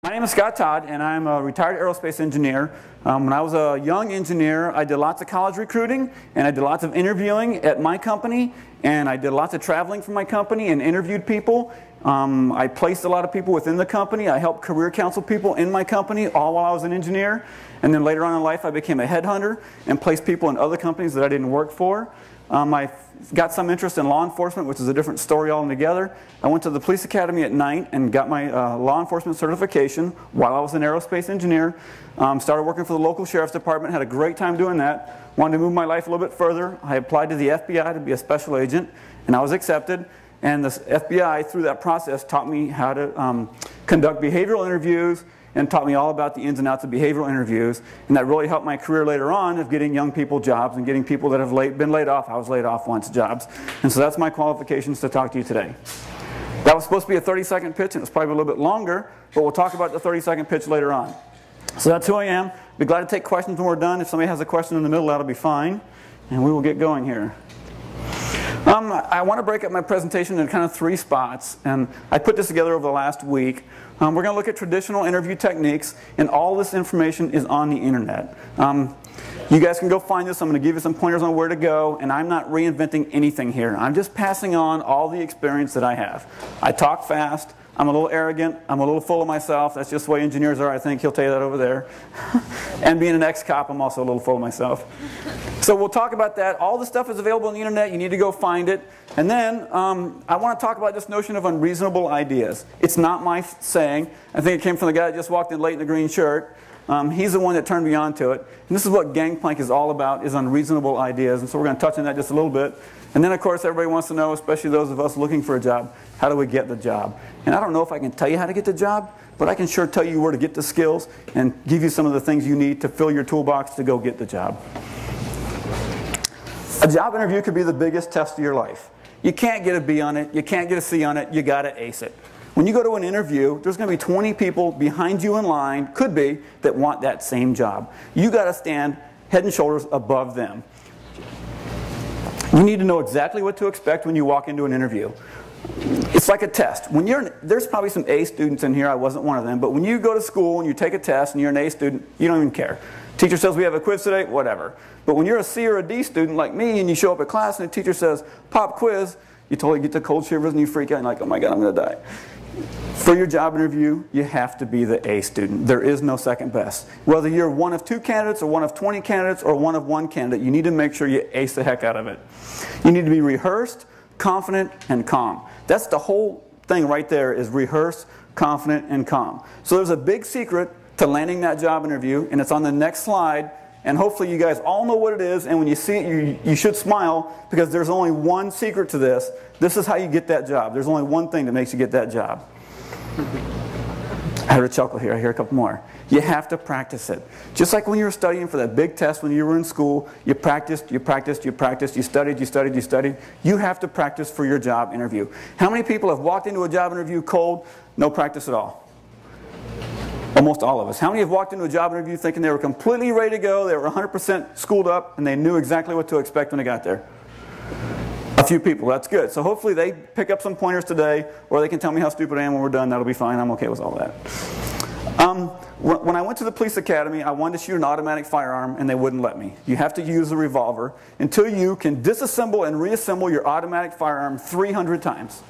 My name is Todd, and I'm a retired aerospace engineer. When I was a young engineer, I did lots of college recruiting, and I did lots of interviewing at my company, and I did lots of traveling for my company and interviewed people. I placed a lot of people within the company. I helped career counsel people in my company, all while I was an engineer. And then later on in life, I became a headhunter and placed people in other companies that I didn't work for. I got some interest in law enforcement, which is a different story altogether. I went to the police academy at night and got my law enforcement certification while I was an aerospace engineer. Started working for the local sheriff's department, had a great time doing that. Wanted to move my life a little bit further. I applied to the FBI to be a special agent, and I was accepted. And the FBI, through that process, taught me how to conduct behavioral interviews and taught me all about the ins and outs of behavioral interviews. And that really helped my career later on of getting young people jobs and getting people that have been laid off. I was laid off once, jobs. And so that's my qualifications to talk to you today. That was supposed to be a 30-second pitch, and it was probably a little bit longer, but we'll talk about the 30-second pitch later on. So that's who I am. Be glad to take questions when we're done. If somebody has a question in the middle, that'll be fine. And we will get going here. I want to break up my presentation into kind of 3 spots, and I put this together over the last week. We're going to look at traditional interview techniques, and all this information is on the internet. You guys can go find this. I'm going to give you some pointers on where to go, and I'm not reinventing anything here. I'm just passing on all the experience that I have. I talk fast. I'm a little arrogant. I'm a little full of myself. That's just the way engineers are, I think. He'll tell you that over there. And being an ex-cop, I'm also a little full of myself. So we'll talk about that. All the stuff is available on the internet. You need to go find it. And then I want to talk about this notion of unreasonable ideas. It's not my saying. I think it came from the guy that just walked in late in the green shirt. He's the one that turned me on to it. And this is what gangplank is all about, is unreasonable ideas. And so we're going to touch on that just a little bit. And then, of course, everybody wants to know, especially those of us looking for a job, how do we get the job? And I don't know if I can tell you how to get the job, but I can sure tell you where to get the skills and give you some of the things you need to fill your toolbox to go get the job. A job interview could be the biggest test of your life. You can't get a B on it. You can't get a C on it. You got to ace it. When you go to an interview, there's going to be 20 people behind you in line, could be, that want that same job. You got to stand head and shoulders above them. You need to know exactly what to expect when you walk into an interview. It's like a test. There's probably some A students in here. I wasn't one of them. But when you go to school and you take a test and you're an A student, you don't even care. Teacher says we have a quiz today, whatever. But when you're a C or a D student like me and you show up at class and the teacher says, pop quiz, you totally get the cold shivers and you freak out and you're like, oh my God, I'm going to die. For your job interview, you have to be the A student. There is no second best. Whether you're one of 2 candidates or one of 20 candidates or one of 1 candidate, you need to make sure you ace the heck out of it. You need to be rehearsed, confident, and calm. That's the whole thing right there, is rehearse, confident, and calm. So there's a big secret to landing that job interview, and it's on the next slide. And hopefully you guys all know what it is, and when you see it, you should smile, because there's only one secret to this. This is how you get that job. There's only one thing that makes you get that job. I heard a chuckle here. I hear a couple more. You have to practice it. Just like when you were studying for that big test when you were in school, you practiced, you practiced, you practiced, you studied, you studied, you studied. You have to practice for your job interview. How many people have walked into a job interview cold, no practice at all? Almost all of us. How many have walked into a job interview thinking they were completely ready to go, they were 100% schooled up, and they knew exactly what to expect when they got there? A few people. That's good. So hopefully they pick up some pointers today, or they can tell me how stupid I am when we're done. That'll be fine. I'm okay with all that. When I went to the police academy, I wanted to shoot an automatic firearm, and they wouldn't let me. You have to use a revolver until you can disassemble and reassemble your automatic firearm 300 times.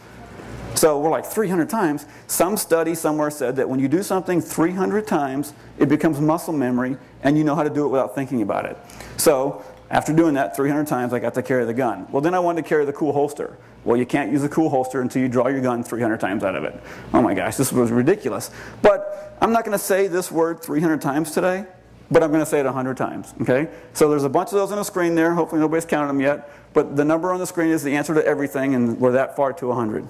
So we're like, 300 times? Some study somewhere said that when you do something 300 times, it becomes muscle memory, and you know how to do it without thinking about it. So after doing that 300 times, I got to carry the gun. Well, then I wanted to carry the cool holster. Well, you can't use a cool holster until you draw your gun 300 times out of it. Oh my gosh, this was ridiculous. But I'm not going to say this word 300 times today, but I'm going to say it 100 times. Okay? So there's a bunch of those on the screen there. Hopefully nobody's counted them yet. But the number on the screen is the answer to everything, and we're that far to 100.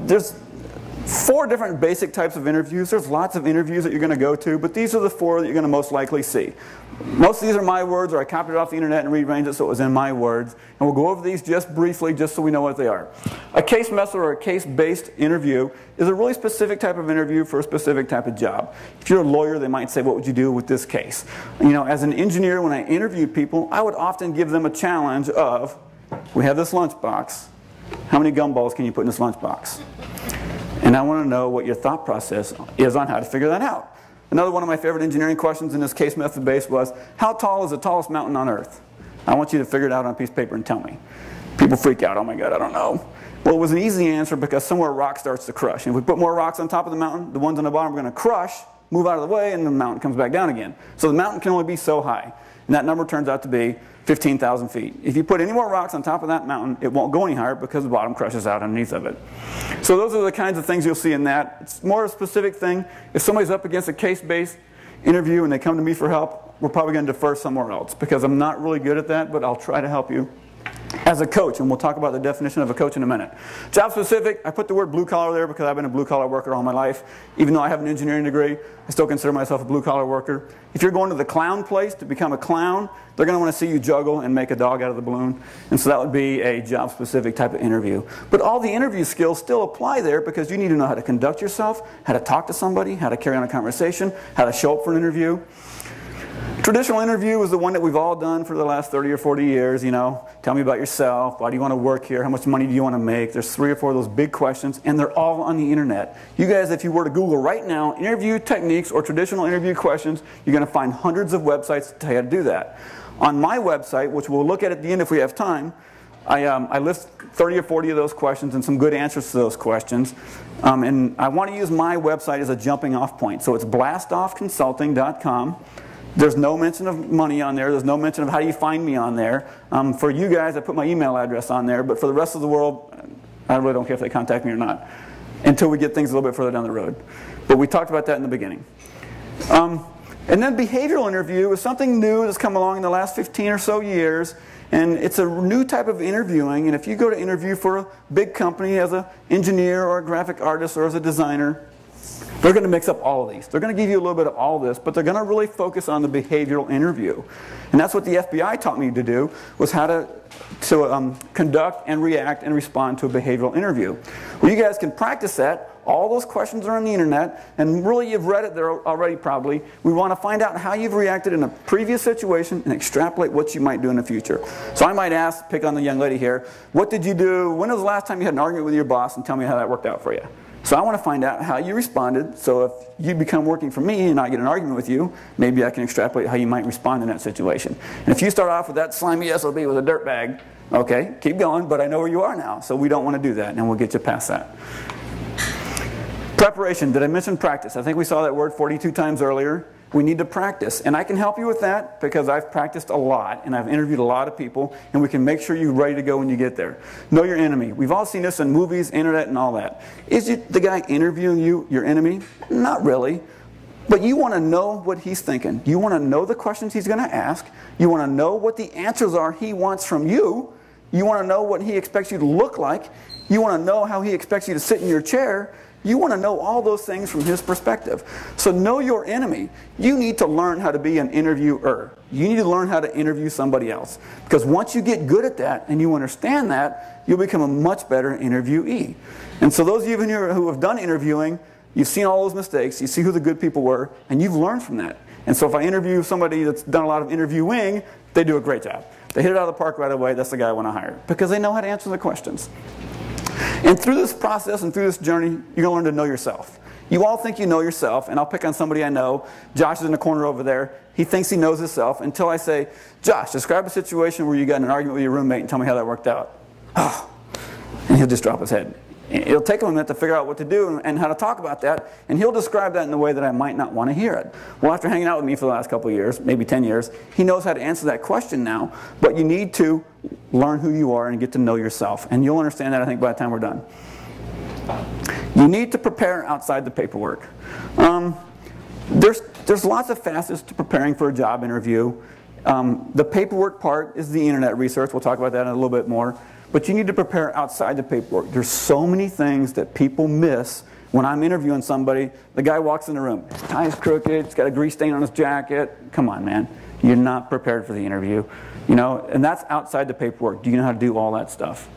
There's 4 different basic types of interviews. There's lots of interviews that you're going to go to, but these are the 4 that you're going to most likely see. Most of these are my words, or I copied it off the internet and rearranged it so it was in my words. And we'll go over these just briefly, just so we know what they are. A case method, or a case-based interview, is a really specific type of interview for a specific type of job. If you're a lawyer, they might say, what would you do with this case? You know, as an engineer, when I interviewed people, I would often give them a challenge of, we have this lunchbox. How many gumballs can you put in this lunchbox? And I want to know what your thought process is on how to figure that out. Another one of my favorite engineering questions in this case method base was, how tall is the tallest mountain on Earth? I want you to figure it out on a piece of paper and tell me. People freak out, oh my God, I don't know. Well, it was an easy answer because somewhere a rock starts to crush. And if we put more rocks on top of the mountain, the ones on the bottom are going to crush, move out of the way, and the mountain comes back down again. So the mountain can only be so high. And that number turns out to be 15,000 feet. If you put any more rocks on top of that mountain, it won't go any higher because the bottom crushes out underneath of it. So those are the kinds of things you'll see in that. It's more a specific thing. If somebody's up against a case-based interview and they come to me for help, we're probably going to defer somewhere else because I'm not really good at that, but I'll try to help you as a coach, and we'll talk about the definition of a coach in a minute. Job specific, I put the word blue collar there because I've been a blue collar worker all my life. Even though I have an engineering degree, I still consider myself a blue collar worker. If you're going to the clown place to become a clown, they're going to want to see you juggle and make a dog out of the balloon. And so that would be a job specific type of interview. But all the interview skills still apply there because you need to know how to conduct yourself, how to talk to somebody, how to carry on a conversation, how to show up for an interview. Traditional interview is the one that we've all done for the last 30 or 40 years, you know. Tell me about yourself. Why do you want to work here? How much money do you want to make? There's 3 or 4 of those big questions, and they're all on the internet. You guys, if you were to Google right now, interview techniques or traditional interview questions, you're going to find hundreds of websites to tell you how to do that. On my website, which we'll look at the end if we have time, I list 30 or 40 of those questions and some good answers to those questions. And I want to use my website as a jumping off point. So it's blastoffconsulting.com. There's no mention of money on there. There's no mention of how you find me on there. For you guys, I put my email address on there. But for the rest of the world, I really don't care if they contact me or not until we get things a little bit further down the road. But we talked about that in the beginning. And then behavioral interview is something new that's come along in the last 15 or so years. And it's a new type of interviewing. And if you go to interview for a big company as an engineer or a graphic artist or as a designer, they're going to mix up all of these. They're going to give you a little bit of all this, but they're going to really focus on the behavioral interview. And that's what the FBI taught me to do, was how to conduct and react and respond to a behavioral interview. Well, you guys can practice that. All those questions are on the internet, and really you've read it there already probably. We want to find out how you've reacted in a previous situation and extrapolate what you might do in the future. So I might ask, pick on the young lady here, what did you do, when was the last time you had an argument with your boss, and tell me how that worked out for you. So I want to find out how you responded, so if you become working for me and I get an argument with you, maybe I can extrapolate how you might respond in that situation. And if you start off with that slimy SOB with a dirt bag, okay, keep going, but I know where you are now, so we don't want to do that, and we'll get you past that. Preparation, did I mention practice? I think we saw that word 42 times earlier. We need to practice, and I can help you with that because I've practiced a lot and I've interviewed a lot of people, and we can make sure you're ready to go when you get there. Know your enemy. We've all seen this in movies, internet, and all that. Is the guy interviewing you your enemy? Not really. But you want to know what he's thinking. You want to know the questions he's going to ask. You want to know what the answers are he wants from you. You want to know what he expects you to look like. You want to know how he expects you to sit in your chair. You want to know all those things from his perspective. So know your enemy. You need to learn how to be an interviewer. You need to learn how to interview somebody else. Because once you get good at that and you understand that, you'll become a much better interviewee. And so those of you in here who have done interviewing, you've seen all those mistakes, you see who the good people were, and you've learned from that. And so if I interview somebody that's done a lot of interviewing, they do a great job. They hit it out of the park right away. That's the guy I want to hire. Because they know how to answer the questions. And through this process and through this journey, you're going to learn to know yourself. You all think you know yourself, and I'll pick on somebody I know. Josh is in the corner over there. He thinks he knows himself until I say, Josh, describe a situation where you got in an argument with your roommate and tell me how that worked out. Oh. And he'll just drop his head. It'll take him a minute to figure out what to do and how to talk about that, and he'll describe that in a way that I might not want to hear it. Well, after hanging out with me for the last couple of years, maybe 10 years, he knows how to answer that question now, but you need to learn who you are and get to know yourself, and you'll understand that, I think, by the time we're done. You need to prepare outside the paperwork. There's lots of facets to preparing for a job interview. The paperwork part is the internet research. We'll talk about that in a little bit more. But you need to prepare outside the paperwork. There's so many things that people miss when I'm interviewing somebody. The guy walks in the room. His tie's crooked. He's got a grease stain on his jacket. Come on, man. You're not prepared for the interview. You know, and that's outside the paperwork. Do you know how to do all that stuff?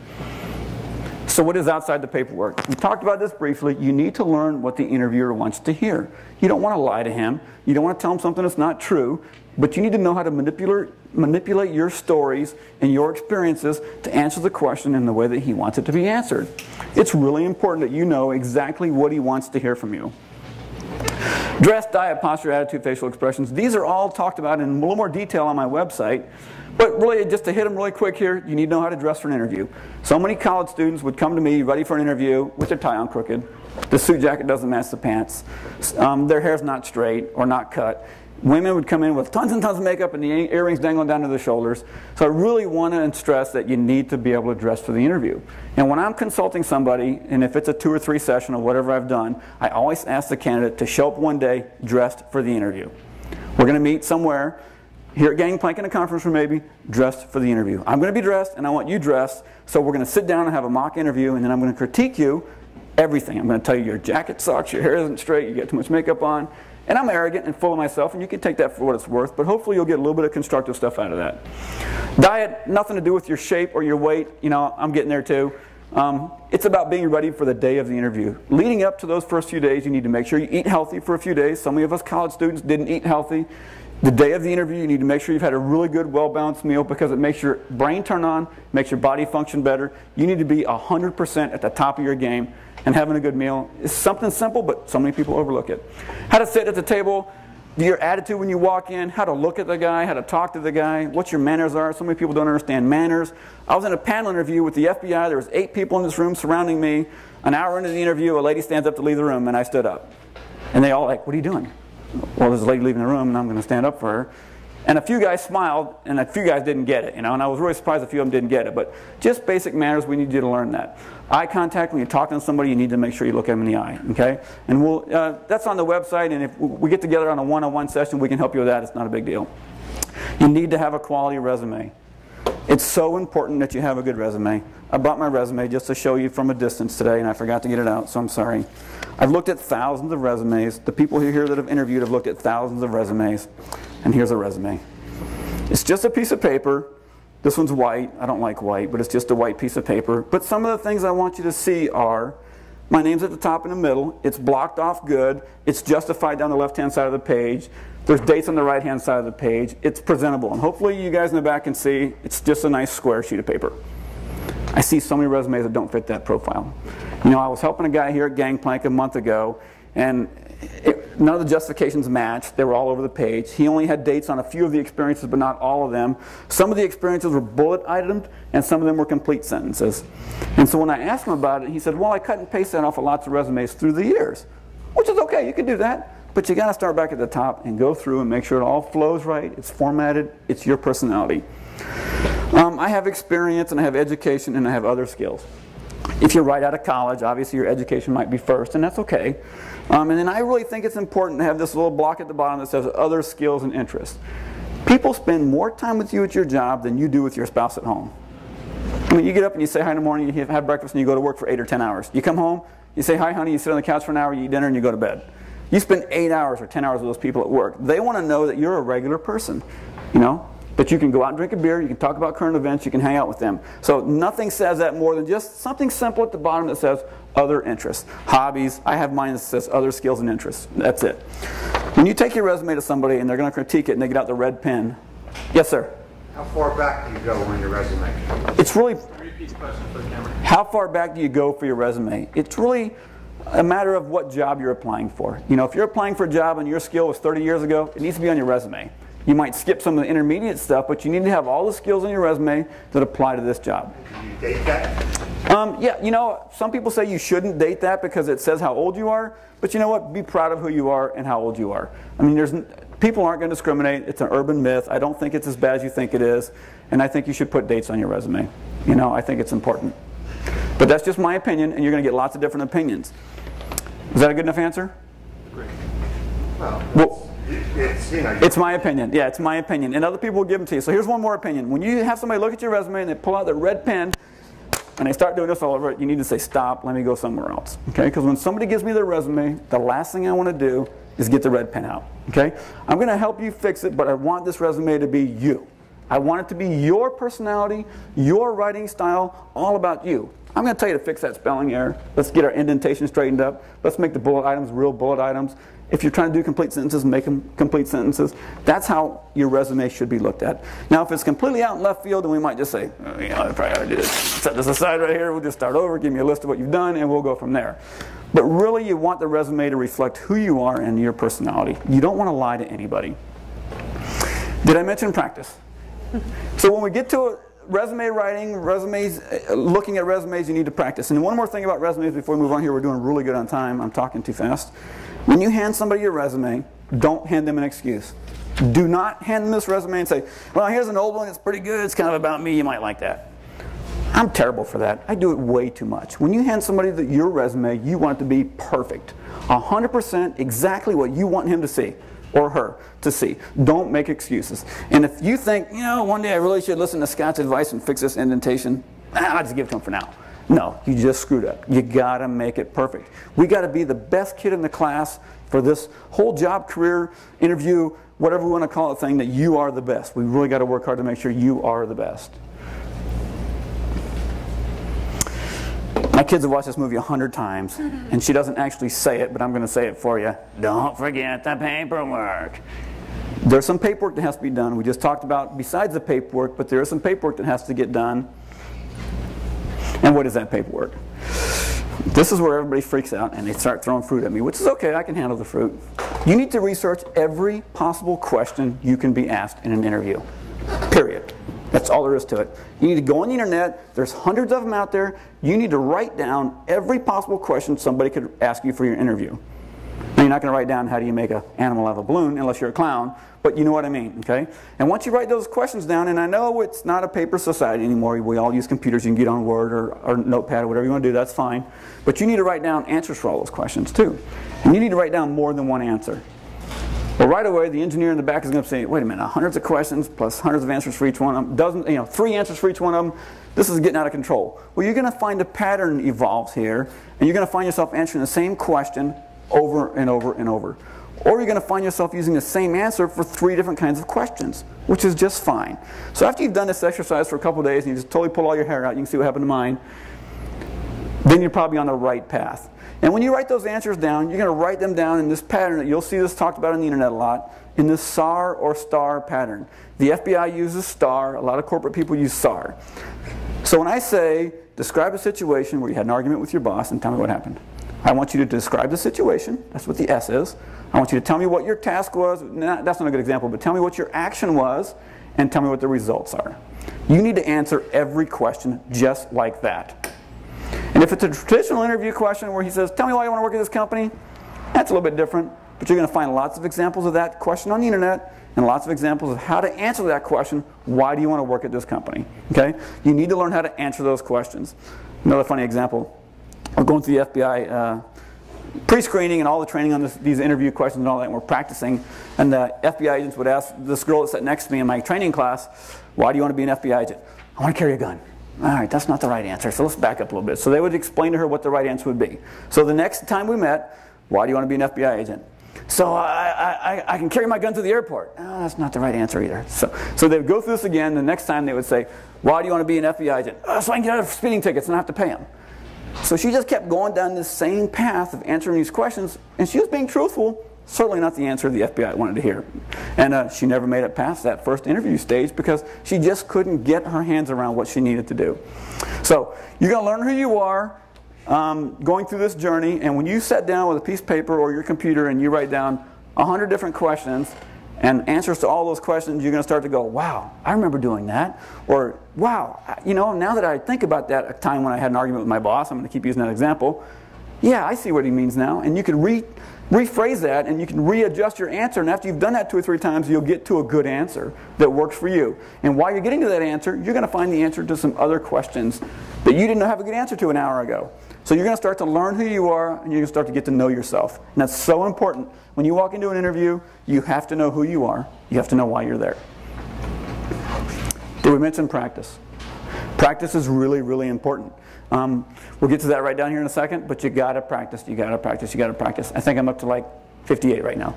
So what is outside the paperwork? We talked about this briefly. You need to learn what the interviewer wants to hear. You don't want to lie to him. You don't want to tell him something that's not true. But you need to know how to manipulate your stories and your experiences to answer the question in the way that he wants it to be answered. It's really important that you know exactly what he wants to hear from you. Dress, diet, posture, attitude, facial expressions. These are all talked about in a little more detail on my website. But really, just to hit them really quick here, you need to know how to dress for an interview. So many college students would come to me ready for an interview with their tie on crooked. The suit jacket doesn't match the pants. Their hair's not straight or not cut. Women would come in with tons and tons of makeup and the earrings dangling down to their shoulders. So I really want to stress that you need to be able to dress for the interview. And when I'm consulting somebody, and if it's a 2 or 3 session or whatever I've done, I always ask the candidate to show up one day dressed for the interview. We're going to meet somewhere, here at Gangplank in a conference room maybe, dressed for the interview. I'm going to be dressed and I want you dressed, so we're going to sit down and have a mock interview, and then I'm going to critique you, everything. I'm going to tell you your jacket sucks, your hair isn't straight, you got too much makeup on. And I'm arrogant and full of myself, and you can take that for what it's worth, but hopefully you'll get a little bit of constructive stuff out of that. Diet, nothing to do with your shape or your weight. You know, I'm getting there too. It's about being ready for the day of the interview. Leading up to those first few days, you need to make sure you eat healthy for a few days. Some of us college students didn't eat healthy. The day of the interview, you need to make sure you've had a really good, well-balanced meal, because it makes your brain turn on, makes your body function better. You need to be 100% at the top of your game, and having a good meal is something simple, but so many people overlook it. How to sit at the table, your attitude when you walk in, how to look at the guy, how to talk to the guy, what your manners are. So many people don't understand manners. I was in a panel interview with the FBI. There was 8 people in this room surrounding me. An hour into the interview, a lady stands up to leave the room, and I stood up. And they all like, what are you doing? Well, there's a lady leaving the room, and I'm going to stand up for her. And a few guys smiled, and a few guys didn't get it, you know, and I was really surprised a few of them didn't get it. But just basic manners, we need you to learn that. Eye contact, when you're talking to somebody, you need to make sure you look at them in the eye, okay? And that's on the website, and if we get together on a one-on-one session, we can help you with that. It's not a big deal. You need to have a quality resume. It's so important that you have a good resume. I brought my resume just to show you from a distance today, and I forgot to get it out, so I'm sorry. I've looked at thousands of resumes. The people here that have interviewed have looked at thousands of resumes, and here's a resume. It's just a piece of paper. This one's white. I don't like white, but it's just a white piece of paper. But some of the things I want you to see are, my name's at the top in the middle. It's blocked off good. It's justified down the left-hand side of the page. There's dates on the right-hand side of the page. It's presentable. And hopefully you guys in the back can see it's just a nice square sheet of paper. I see so many resumes that don't fit that profile. You know, I was helping a guy here at Gangplank a month ago, and none of the justifications matched. They were all over the page. He only had dates on a few of the experiences, but not all of them. Some of the experiences were bullet itemed, and some of them were complete sentences. And so when I asked him about it, he said, well, I cut and paste that off of lots of resumes through the years, which is okay. You can do that. But you got to start back at the top and go through and make sure it all flows right. It's formatted. It's your personality. I have experience, and I have education, and I have other skills. If you're right out of college, obviously your education might be first, and that's okay. And then I really think it's important to have this little block at the bottom that says other skills and interests. People spend more time with you at your job than you do with your spouse at home. I mean, you get up and you say hi in the morning, you have breakfast, and you go to work for 8 or 10 hours. You come home, you say hi honey, you sit on the couch for an hour, you eat dinner, and you go to bed. You spend 8 hours or 10 hours with those people at work. They want to know that you're a regular person, you know? That you can go out and drink a beer, you can talk about current events, you can hang out with them. So nothing says that more than just something simple at the bottom that says other interests. Hobbies, I have mine that says other skills and interests. That's it. When you take your resume to somebody and they're going to critique it and they get out the red pen. Yes, sir? How far back do you go on your resume? It's really, Repeat the question for the camera. How far back do you go for your resume? It's really a matter of what job you're applying for. You know, if you're applying for a job and your skill was 30 years ago, it needs to be on your resume. You might skip some of the intermediate stuff, but you need to have all the skills on your resume that apply to this job. Do you date that? Yeah, you know, some people say you shouldn't date that because it says how old you are, but you know what? Be proud of who you are and how old you are. I mean, people aren't going to discriminate. It's an urban myth. I don't think it's as bad as you think it is, and I think you should put dates on your resume. You know, I think it's important. But that's just my opinion, and you're going to get lots of different opinions. Is that a good enough answer? Great. Well, you know, it's my opinion. Yeah, it's my opinion. And other people will give them to you. So here's one more opinion. When you have somebody look at your resume and they pull out their red pen and they start doing this all over it, you need to say, stop, let me go somewhere else. Okay? Because when somebody gives me their resume, the last thing I want to do is get the red pen out. Okay? I'm going to help you fix it, but I want this resume to be you. I want it to be your personality, your writing style, all about you. I'm going to tell you to fix that spelling error. Let's get our indentation straightened up. Let's make the bullet items real bullet items. If you're trying to do complete sentences, make them complete sentences. That's how your resume should be looked at. Now, if it's completely out in left field, then we might just say, oh, you know, I probably ought to do this. Set this aside right here. We'll just start over. Give me a list of what you've done, and we'll go from there. But really, you want the resume to reflect who you are and your personality. You don't want to lie to anybody. Did I mention practice? So when we get to resume writing, looking at resumes, you need to practice. And one more thing about resumes before we move on here. We're doing really good on time. I'm talking too fast. When you hand somebody your resume, don't hand them an excuse. Do not hand them this resume and say, well, here's an old one. It's pretty good. It's kind of about me. You might like that. I'm terrible for that. I do it way too much. When you hand somebody your resume, you want it to be perfect. 100% exactly what you want him to see or her to see. Don't make excuses. And if you think, you know, one day I really should listen to Scott's advice and fix this indentation, I'll just give it to him for now. No, you just screwed up. You got to make it perfect. We got to be the best kid in the class for this whole job, career, interview, whatever we want to call it thing, that you are the best. We really got to work hard to make sure you are the best. My kids have watched this movie 100 times, and she doesn't actually say it, but I'm going to say it for you. Don't forget the paperwork. There's some paperwork that has to be done. We just talked about besides the paperwork, but there is some paperwork that has to get done. And what is that paperwork? This is where everybody freaks out and they start throwing fruit at me, which is okay, I can handle the fruit. You need to research every possible question you can be asked in an interview. Period. That's all there is to it. You need to go on the internet, there's hundreds of them out there, you need to write down every possible question somebody could ask you for your interview. Now, you're not going to write down how do you make an animal out of a balloon unless you're a clown, but you know what I mean, okay? And once you write those questions down, and I know it's not a paper society anymore, we all use computers, you can get on Word or Notepad or whatever you want to do, that's fine. But you need to write down answers for all those questions too. And you need to write down more than one answer. Well, right away, the engineer in the back is going to say, wait a minute, hundreds of questions plus hundreds of answers for each one of them, 3 answers for each one of them, this is getting out of control. Well, you're going to find a pattern evolves here, and you're going to find yourself answering the same question over and over and over. Or you're going to find yourself using the same answer for 3 different kinds of questions, which is just fine. So after you've done this exercise for a couple of days and you just totally pull all your hair out, you can see what happened to mine, then you're probably on the right path. And when you write those answers down, you're going to write them down in this pattern that you'll see this talked about on the internet a lot, in this SAR or STAR pattern. The FBI uses STAR, a lot of corporate people use SAR. So when I say, describe a situation where you had an argument with your boss and tell me what happened. I want you to describe the situation, that's what the S is. I want you to tell me what your task was, that's not a good example, but tell me what your action was, and tell me what the results are. You need to answer every question just like that. And if it's a traditional interview question where he says, tell me why you want to work at this company, that's a little bit different, but you're going to find lots of examples of that question on the internet, and lots of examples of how to answer that question, why do you want to work at this company? Okay? You need to learn how to answer those questions. Another funny example. We're going through the FBI pre-screening and all the training on these interview questions and all that, and we're practicing. And the FBI agents would ask this girl that sat next to me in my training class, why do you want to be an FBI agent? I want to carry a gun. All right, that's not the right answer, so let's back up a little bit. So they would explain to her what the right answer would be. So the next time we met, why do you want to be an FBI agent? So I can carry my gun to the airport. Oh, that's not the right answer either. So they would go through this again. The next time they would say, why do you want to be an FBI agent? Oh, so I can get out of speeding tickets and not have to pay them. So she just kept going down this same path of answering these questions, and she was being truthful, certainly not the answer the FBI wanted to hear. And she never made it past that first interview stage because she just couldn't get her hands around what she needed to do. So you're going to learn who you are going through this journey, and when you sit down with a piece of paper or your computer and you write down 100 different questions, and answers to all those questions, you're going to start to go, wow, I remember doing that. Or, wow, you know, now that I think about that a time when I had an argument with my boss, I'm going to keep using that example. Yeah, I see what he means now. And you can rephrase that, and you can readjust your answer. And after you've done that 2 or 3 times, you'll get to a good answer that works for you. And while you're getting to that answer, you're going to find the answer to some other questions that you didn't have a good answer to an hour ago. So you're going to start to learn who you are, and you're going to start to get to know yourself. And that's so important. When you walk into an interview, you have to know who you are. You have to know why you're there. Did we mention practice? Practice is really, really important. We'll get to that right down here in a second, but you got to practice, you got to practice, you got to practice. I think I'm up to like 58 right now.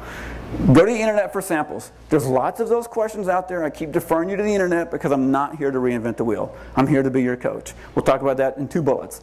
Go to the internet for samples. There's lots of those questions out there. I keep deferring you to the internet because I'm not here to reinvent the wheel. I'm here to be your coach. We'll talk about that in 2 bullets.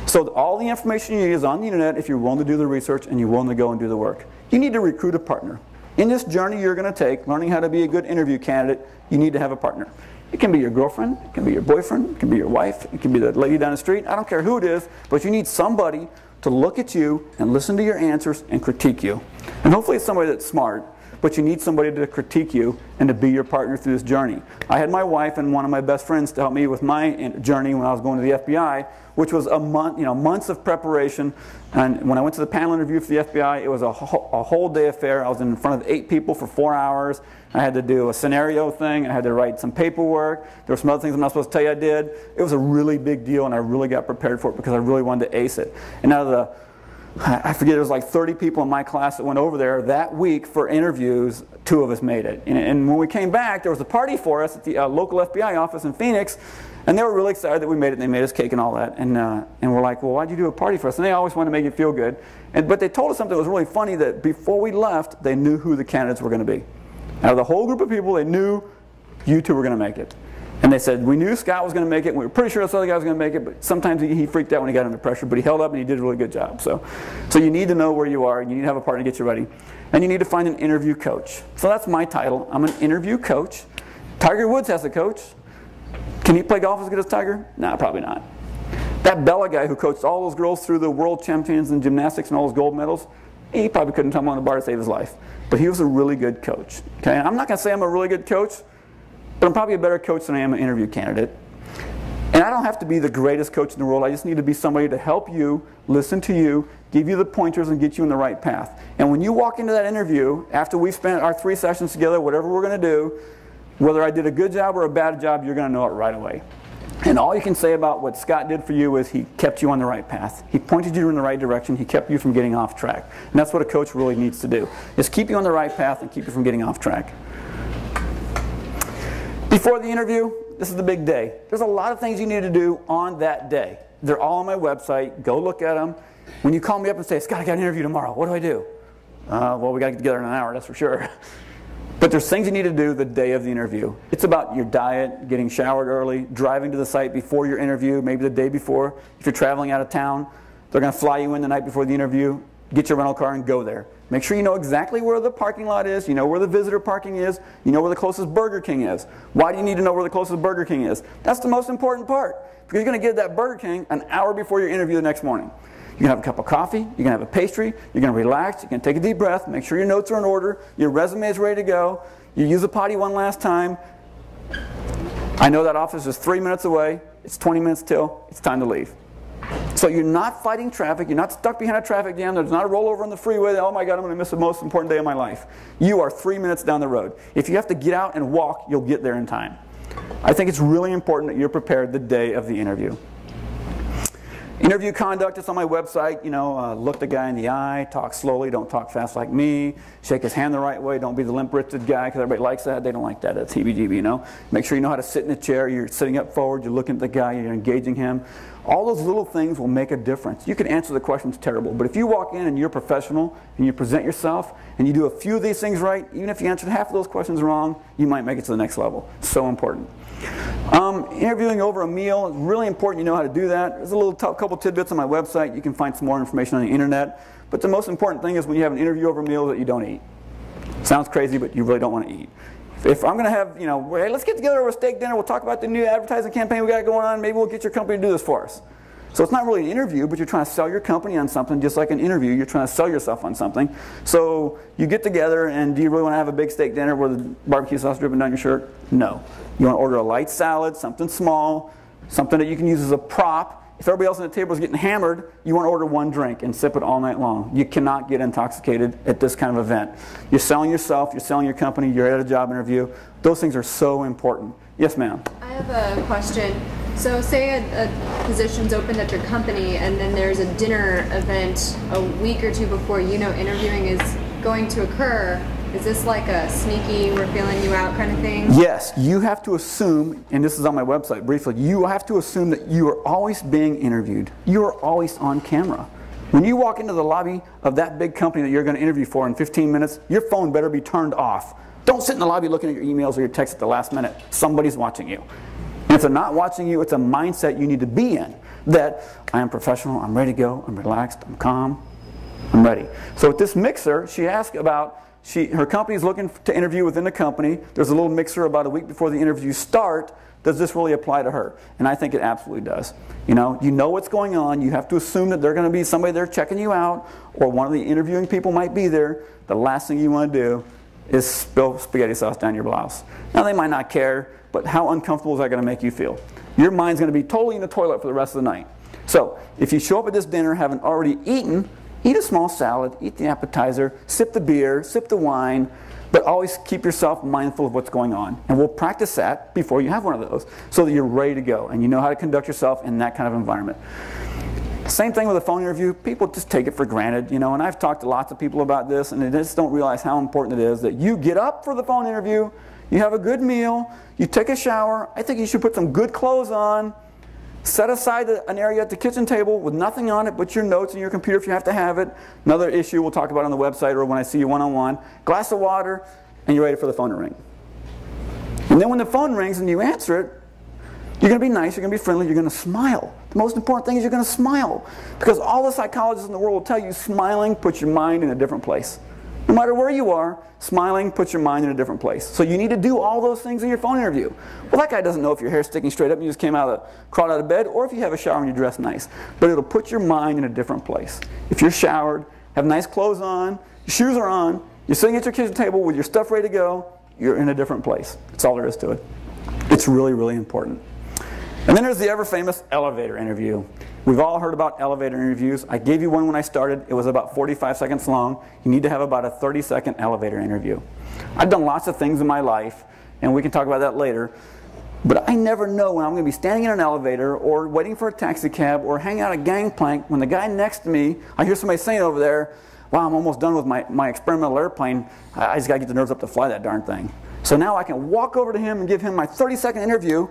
So all the information you need is on the internet if you're willing to do the research and you're willing to go and do the work. You need to recruit a partner. In this journey you're going to take, learning how to be a good interview candidate, you need to have a partner. It can be your girlfriend, it can be your boyfriend, it can be your wife, it can be the lady down the street. I don't care who it is, but you need somebody to look at you and listen to your answers and critique you. And hopefully it's somebody that's smart, but you need somebody to critique you and to be your partner through this journey. I had my wife and one of my best friends to help me with my journey when I was going to the FBI, which was a month, months of preparation. And when I went to the panel interview for the FBI, it was a whole day affair. I was in front of 8 people for 4 hours. I had to do a scenario thing. I had to write some paperwork. There were some other things I'm not supposed to tell you I did. It was a really big deal, and I really got prepared for it because I really wanted to ace it. And out of the, I forget, it was like 30 people in my class that went over there that week for interviews. 2 of us made it. And when we came back, there was a party for us at the local FBI office in Phoenix. And they were really excited that we made it, and they made us cake and all that. And we're like, well, why'd you do a party for us? And they always wanted to make you feel good. But they told us something that was really funny, that before we left, they knew who the candidates were going to be. Out of the whole group of people, they knew you 2 were going to make it. And they said, we knew Scott was going to make it, and we were pretty sure this other guy was going to make it, but sometimes he freaked out when he got under pressure, but he held up and he did a really good job. So you need to know where you are, and you need to have a partner to get you ready. And you need to find an interview coach. So that's my title. I'm an interview coach. Tiger Woods has a coach. Can he play golf as good as Tiger? No, probably not. That Bella guy who coached all those girls through the world champions in gymnastics and all those gold medals, he probably couldn't tumble on the bar to save his life. But he was a really good coach. Okay? I'm not going to say I'm a really good coach, but I'm probably a better coach than I am an interview candidate. And I don't have to be the greatest coach in the world. I just need to be somebody to help you, listen to you, give you the pointers, and get you in the right path. And when you walk into that interview, after we've spent our 3 sessions together, whatever we're going to do, whether I did a good job or a bad job, you're going to know it right away. And all you can say about what Scott did for you is he kept you on the right path. He pointed you in the right direction. He kept you from getting off track. And that's what a coach really needs to do, is keep you on the right path and keep you from getting off track. Before the interview, this is the big day. There's a lot of things you need to do on that day. They're all on my website. Go look at them. When you call me up and say, Scott, I got an interview tomorrow, what do I do? Well, we got to get together in an hour, that's for sure. But there's things you need to do the day of the interview. It's about your diet, getting showered early, driving to the site before your interview, maybe the day before. If you're traveling out of town, they're going to fly you in the night before the interview. Get your rental car and go there. Make sure you know exactly where the parking lot is, you know where the visitor parking is, you know where the closest Burger King is. Why do you need to know where the closest Burger King is? That's the most important part, because you're going to get that Burger King an hour before your interview the next morning. You're going to have a cup of coffee, you're going to have a pastry, you're going to relax, you're going to take a deep breath, make sure your notes are in order, your resume is ready to go, you use the potty one last time. I know that office is 3 minutes away, it's 20 minutes till, it's time to leave. So you're not fighting traffic, you're not stuck behind a traffic jam, there's not a rollover on the freeway, oh my God, I'm going to miss the most important day of my life. You are 3 minutes down the road. If you have to get out and walk, you'll get there in time. I think it's really important that you're prepared the day of the interview. Interview conduct is on my website. Look the guy in the eye, talk slowly, don't talk fast like me, shake his hand the right way, don't be the limp-wristed guy because everybody likes that. They don't like that. That's heebie-jeebie, Make sure you know how to sit in a chair, you're sitting up forward, you're looking at the guy, you're engaging him. All those little things will make a difference. You can answer the questions terrible, but if you walk in and you're professional and you present yourself and you do a few of these things right, even if you answered half of those questions wrong, you might make it to the next level. So important. Interviewing over a meal is really important. You know how to do that. There's a little couple tidbits on my website. You can find some more information on the internet. But the most important thing is when you have an interview over a meal that you don't eat. Sounds crazy, but you really don't want to eat. If I'm going to have, hey, let's get together over a steak dinner. We'll talk about the new advertising campaign we got going on. Maybe we'll get your company to do this for us. So it's not really an interview, but you're trying to sell your company on something, just like an interview. You're trying to sell yourself on something. So you get together, and do you really want to have a big steak dinner with the barbecue sauce dripping down your shirt? No. You want to order a light salad, something small, something that you can use as a prop. If everybody else on the table is getting hammered, you want to order one drink and sip it all night long. You cannot get intoxicated at this kind of event. You're selling yourself, you're selling your company, you're at a job interview. Those things are so important. Yes, ma'am? I have a question. So say a position's open at your company and then there's a dinner event a week or two before interviewing is going to occur. Is this like a sneaky, we're feeling you out kind of thing? Yes, you have to assume, and this is on my website briefly, you have to assume that you are always being interviewed. You are always on camera. When you walk into the lobby of that big company that you're going to interview for in 15 minutes, your phone better be turned off. Don't sit in the lobby looking at your emails or your texts at the last minute. Somebody's watching you. And if they're not watching you, it's a mindset you need to be in. That I am professional, I'm ready to go, I'm relaxed, I'm calm, I'm ready. So with this mixer, she asked about, her company's looking to interview within the company. There's a little mixer about a week before the interviews start. Does this really apply to her? And I think it absolutely does. You know what's going on. You have to assume that they're going to be somebody there checking you out, or one of the interviewing people might be there. The last thing you want to do is spill spaghetti sauce down your blouse. Now they might not care, but how uncomfortable is that going to make you feel? Your mind's going to be totally in the toilet for the rest of the night. So if you show up at this dinner having already eaten, eat a small salad, eat the appetizer, sip the beer, sip the wine, but always keep yourself mindful of what's going on. And we'll practice that before you have one of those so that you're ready to go and you know how to conduct yourself in that kind of environment. Same thing with a phone interview. People just take it for granted, and I've talked to lots of people about this, and they just don't realize how important it is that you get up for the phone interview, you have a good meal, you take a shower. I think you should put some good clothes on, set aside an area at the kitchen table with nothing on it but your notes and your computer if you have to have it. Another issue we'll talk about on the website or when I see you one-on-one. Glass of water, and you're ready for the phone to ring. And then when the phone rings and you answer it, you're going to be nice, you're going to be friendly, you're going to smile. The most important thing is you're going to smile. Because all the psychologists in the world will tell you smiling puts your mind in a different place. No matter where you are, smiling puts your mind in a different place. So you need to do all those things in your phone interview. Well, that guy doesn't know if your hair's sticking straight up and you just crawled out of bed, or if you have a shower and you're dressed nice. But it'll put your mind in a different place. If you're showered, have nice clothes on, your shoes are on, you're sitting at your kitchen table with your stuff ready to go, you're in a different place. That's all there is to it. It's really, really important. And then there's the ever-famous elevator interview. We've all heard about elevator interviews. I gave you one when I started. It was about 45 seconds long. You need to have about a 30-second elevator interview. I've done lots of things in my life, and we can talk about that later. But I never know when I'm going to be standing in an elevator or waiting for a taxi cab or hanging out at gangplank when the guy next to me, I hear somebody saying over there, wow, I'm almost done with my experimental airplane. I just got to get the nerves up to fly that darn thing. So now I can walk over to him and give him my 30-second interview.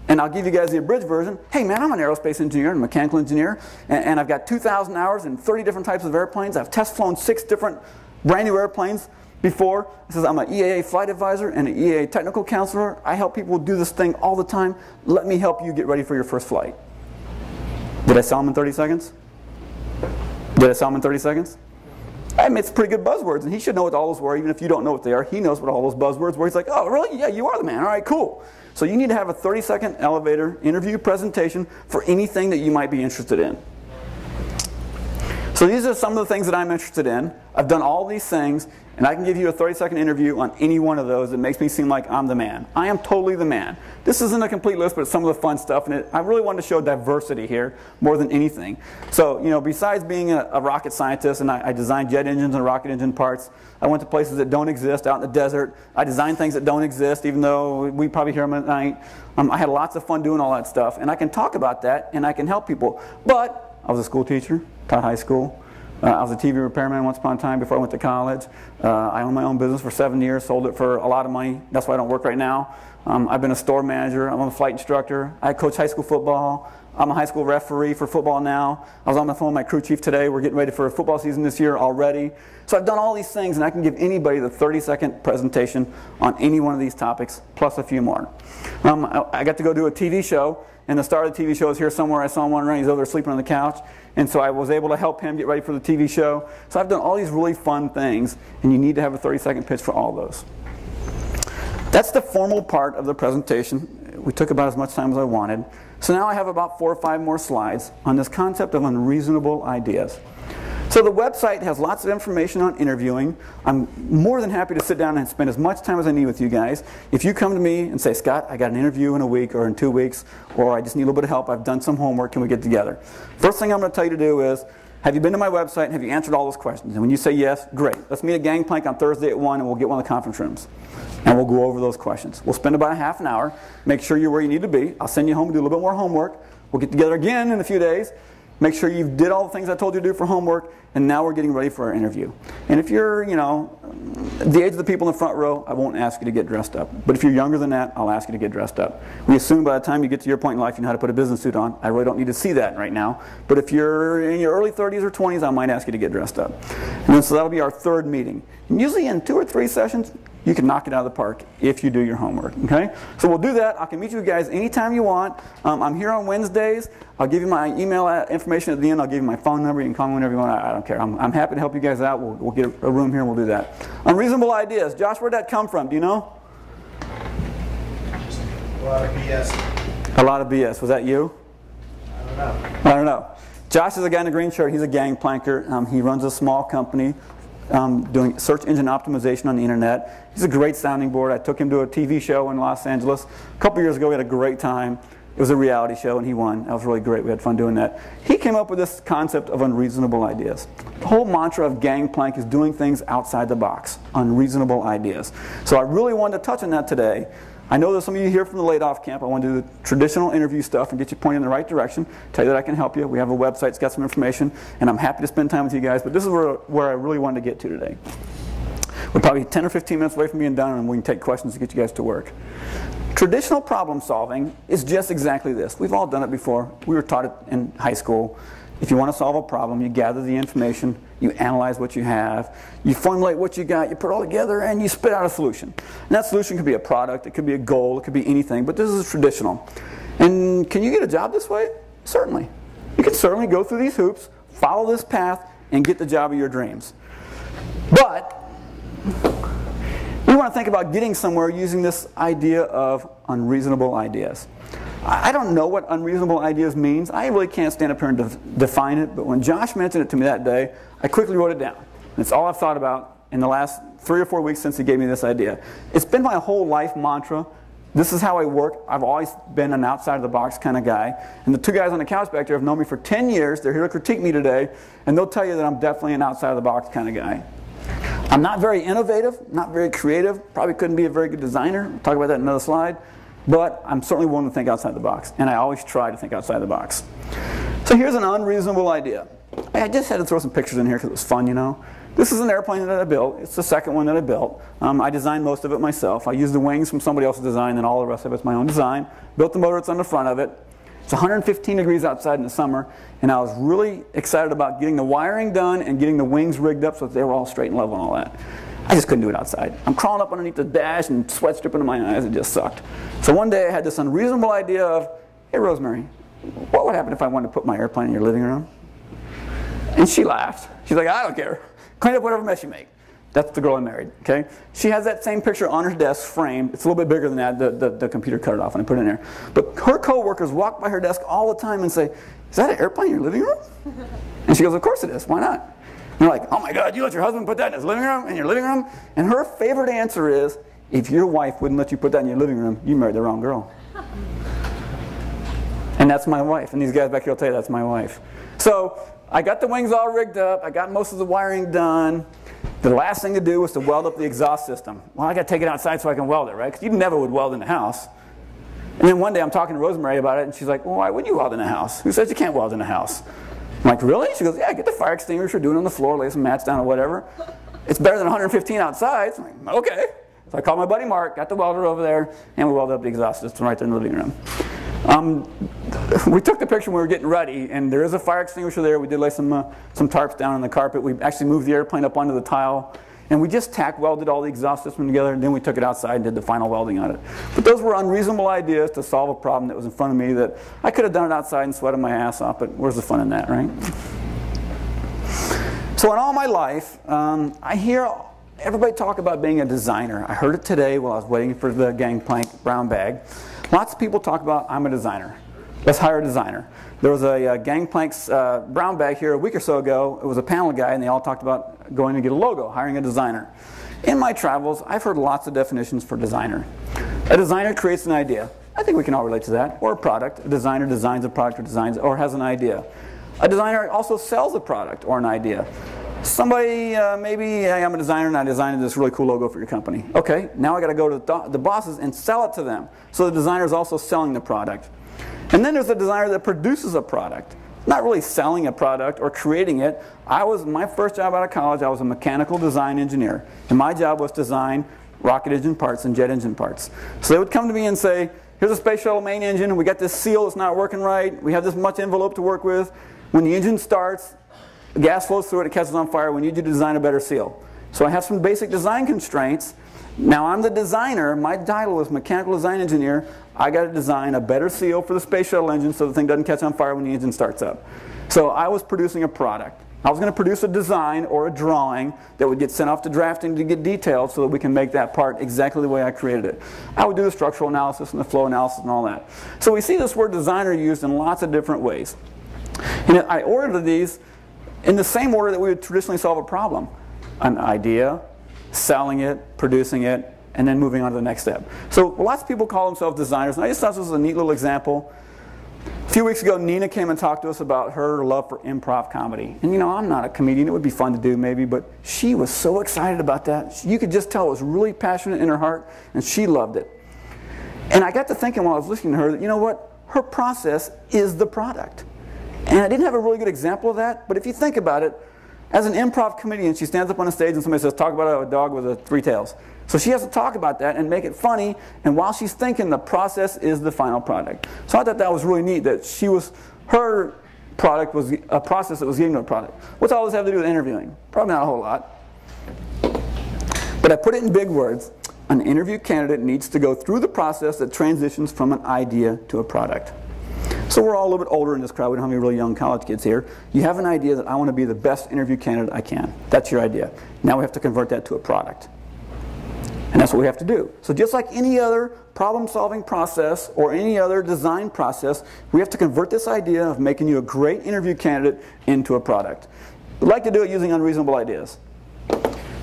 And I'll give you guys the abridged version. Hey man, I'm an aerospace engineer and mechanical engineer, and I've got 2,000 hours in 30 different types of airplanes. I've test flown 6 different brand new airplanes before. It says I'm an EAA flight advisor and an EAA technical counselor. I help people do this thing all the time. Let me help you get ready for your first flight. Did I sell them in 30 seconds? Did I sell them in 30 seconds? I mean, it's pretty good buzzwords, and he should know what all those were. Even if you don't know what they are, he knows what all those buzzwords were. He's like, oh, really? Yeah, you are the man. All right, cool. So you need to have a 30-second elevator interview presentation for anything that you might be interested in. So these are some of the things that I'm interested in. I've done all these things, and I can give you a 30-second interview on any one of those that makes me seem like I'm the man. I am totally the man. This isn't a complete list, but it's some of the fun stuff, and I really wanted to show diversity here more than anything. So, besides being a rocket scientist, and I designed jet engines and rocket engine parts, I went to places that don't exist, out in the desert. I designed things that don't exist, even though we probably hear them at night. I had lots of fun doing all that stuff, and I can talk about that, and I can help people. But I was a school teacher, taught high school. I was a TV repairman once upon a time before I went to college. I owned my own business for 7 years, sold it for a lot of money. That's why I don't work right now. I've been a store manager. I'm a flight instructor. I coach high school football. I'm a high school referee for football now. I was on the phone with my crew chief today. We're getting ready for a football season this year already. So I've done all these things, and I can give anybody the 30-second presentation on any one of these topics, plus a few more. I got to go do a TV show, and the star of the TV show is here somewhere. I saw him one running. He's over there sleeping on the couch. And so I was able to help him get ready for the TV show. So I've done all these really fun things, and you need to have a 30-second pitch for all those. That's the formal part of the presentation. We took about as much time as I wanted. So now I have about 4 or 5 more slides on this concept of unreasonable ideas. So the website has lots of information on interviewing. I'm more than happy to sit down and spend as much time as I need with you guys. If you come to me and say, Scott, I got an interview in a week or in 2 weeks, or I just need a little bit of help, I've done some homework, can we get together? First thing I'm going to tell you to do is, have you been to my website and have you answered all those questions? And when you say yes, great. Let's meet at Gangplank on Thursday at 1 and we'll get one of the conference rooms. And we'll go over those questions. We'll spend about a half an hour, make sure you're where you need to be. I'll send you home and do a little bit more homework. We'll get together again in a few days. Make sure you did all the things I told you to do for homework, and now we're getting ready for our interview. And if you're, the age of the people in the front row, I won't ask you to get dressed up. But if you're younger than that, I'll ask you to get dressed up. We assume by the time you get to your point in life, you know how to put a business suit on. I really don't need to see that right now. But if you're in your early 30s or 20s, I might ask you to get dressed up. And then, so that'll be our third meeting. And usually in 2 or 3 sessions, you can knock it out of the park if you do your homework, okay? So we'll do that. I can meet you guys anytime you want. I'm here on Wednesdays. I'll give you my email information at the end. I'll give you my phone number. You can call me whenever you want. I don't care. I'm happy to help you guys out. We'll get a room here and we'll do that. Unreasonable Ideas. Josh, where'd that come from? Do you know? A lot of BS. A lot of BS. Was that you? I don't know. Josh is a guy in a green shirt. He's a gangplanker. He runs a small company doing search engine optimization on the internet. He's a great sounding board. I took him to a TV show in Los Angeles. A couple years ago, we had a great time. It was a reality show, and he won. That was really great. We had fun doing that. He came up with this concept of unreasonable ideas. The whole mantra of gangplank is doing things outside the box. Unreasonable ideas. So I really wanted to touch on that today. I know there's some of you here from the laid-off camp. I want to do the traditional interview stuff and get you pointed in the right direction. Tell you that I can help you. We have a website that's got some information, and I'm happy to spend time with you guys. But this is where I really wanted to get to today. We're probably 10 or 15 minutes away from being done, and we can take questions to get you guys to work. Traditional problem solving is just exactly this. We've all done it before. We were taught it in high school. If you want to solve a problem, you gather the information, you analyze what you have, you formulate what you got, you put it all together, and you spit out a solution. And that solution could be a product, it could be a goal, it could be anything, but this is traditional. And can you get a job this way? Certainly. You can certainly go through these hoops, follow this path, and get the job of your dreams. But we want to think about getting somewhere using this idea of unreasonable ideas. I don't know what unreasonable ideas means. I really can't stand up here and define it, but when Josh mentioned it to me that day, I quickly wrote it down. And it's all I've thought about in the last 3 or 4 weeks since he gave me this idea. It's been my whole life mantra. This is how I work. I've always been an outside-of-the-box kind of guy. And the 2 guys on the couch back there have known me for 10 years. They're here to critique me today, and they'll tell you that I'm definitely an outside-of-the-box kind of guy. I'm not very innovative, not very creative, probably couldn't be a very good designer. We'll talk about that in another slide. But I'm certainly willing to think outside the box, and I always try to think outside the box. So here's an unreasonable idea. I just had to throw some pictures in here because it was fun, you know. This is an airplane that I built. It's the second one that I built. I designed most of it myself. I used the wings from somebody else's design, and all the rest of it's my own design. Built the motor that's on the front of it. It's 115 degrees outside in the summer, and I was really excited about getting the wiring done and getting the wings rigged up so that they were all straight and level and all that. I just couldn't do it outside. I'm crawling up underneath the dash and sweat's dripping in my eyes. It just sucked. So one day I had this unreasonable idea of, hey Rosemary, what would happen if I wanted to put my airplane in your living room? And she laughed. She's like, I don't care. Clean up whatever mess you make. That's the girl I married, okay? She has that same picture on her desk framed. It's a little bit bigger than that. The computer cut it off and I put it in there. But her coworkers walk by her desk all the time and say, is that an airplane in your living room? And she goes, of course it is. Why not? And they're like, oh my God, you let your husband put that in his living room, in your living room? And her favorite answer is, if your wife wouldn't let you put that in your living room, you married the wrong girl. And that's my wife. And these guys back here will tell you that's my wife. So I got the wings all rigged up. I got most of the wiring done. The last thing to do was to weld up the exhaust system. Well, I got to take it outside so I can weld it, right? Because you never would weld in the house. And then one day I'm talking to Rosemary about it, and she's like, well, why would you weld in the house? Who says you can't weld in the house? I'm like, really? She goes, yeah, get the fire extinguisher, do it on the floor, lay some mats down or whatever. It's better than 115 outside. So I'm like, okay. So I called my buddy Mark, got the welder over there, and we welded up the exhaust system right there in the living room. We took the picture when we were getting ready, and there is a fire extinguisher there. We did lay some tarps down on the carpet. We actually moved the airplane up onto the tile, and we just tack welded all the exhaust system together, and then we took it outside and did the final welding on it. But those were unreasonable ideas to solve a problem that was in front of me that I could have done it outside and sweated my ass off, but where's the fun in that, right? So in all my life, I hear everybody talk about being a designer. I heard it today while I was waiting for the gangplank brown bag. Lots of people talk about, I'm a designer. Let's hire a designer. There was a Gangplank's brown bag here a week or so ago. It was a panel guy, and they all talked about going to get a logo, hiring a designer. In my travels, I've heard lots of definitions for designer. A designer creates an idea. I think we can all relate to that. Or a product. A designer designs a product or has an idea. A designer also sells a product or an idea. Somebody, maybe, hey, I'm a designer and I designed this really cool logo for your company. Okay, now I got to go to the bosses and sell it to them. So the designer is also selling the product. And then there's a designer that produces a product. not really selling a product or creating it. My first job out of college, I was a mechanical design engineer. And my job was to design rocket engine parts and jet engine parts. So they would come to me and say, here's a space shuttle main engine, and we got this seal that's not working right. We have this much envelope to work with. When the engine starts, gas flows through it, it catches on fire. We need you to design a better seal. So I have some basic design constraints. Now I'm the designer. My title is mechanical design engineer. I got to design a better seal for the space shuttle engine so the thing doesn't catch on fire when the engine starts up. So I was producing a product. I was going to produce a design or a drawing that would get sent off to drafting to get detailed so that we can make that part exactly the way I created it. I would do the structural analysis and the flow analysis and all that. So we see this word designer used in lots of different ways. And I ordered these in the same order that we would traditionally solve a problem. An idea, selling it, producing it, and then moving on to the next step. So lots of people call themselves designers, and I just thought this was a neat little example. A few weeks ago, Nina came and talked to us about her love for improv comedy. And you know, I'm not a comedian. It would be fun to do maybe, but she was so excited about that. You could just tell it was really passionate in her heart, and she loved it. And I got to thinking while I was listening to her that, you know what? Her process is the product. And I didn't have a really good example of that, but if you think about it, as an improv comedian, she stands up on a stage and somebody says, talk about a dog with 3 tails. So she has to talk about that and make it funny, and while she's thinking, the process is the final product. So I thought that was really neat that her product was a process that was getting to a product. What's all this have to do with interviewing? Probably not a whole lot. But I put it in big words. An interview candidate needs to go through the process that transitions from an idea to a product. So we're all a little bit older in this crowd. We don't have any really young college kids here. You have an idea that I want to be the best interview candidate I can. That's your idea. Now we have to convert that to a product. And that's what we have to do. So just like any other problem-solving process or any other design process, we have to convert this idea of making you a great interview candidate into a product. We'd like to do it using unreasonable ideas.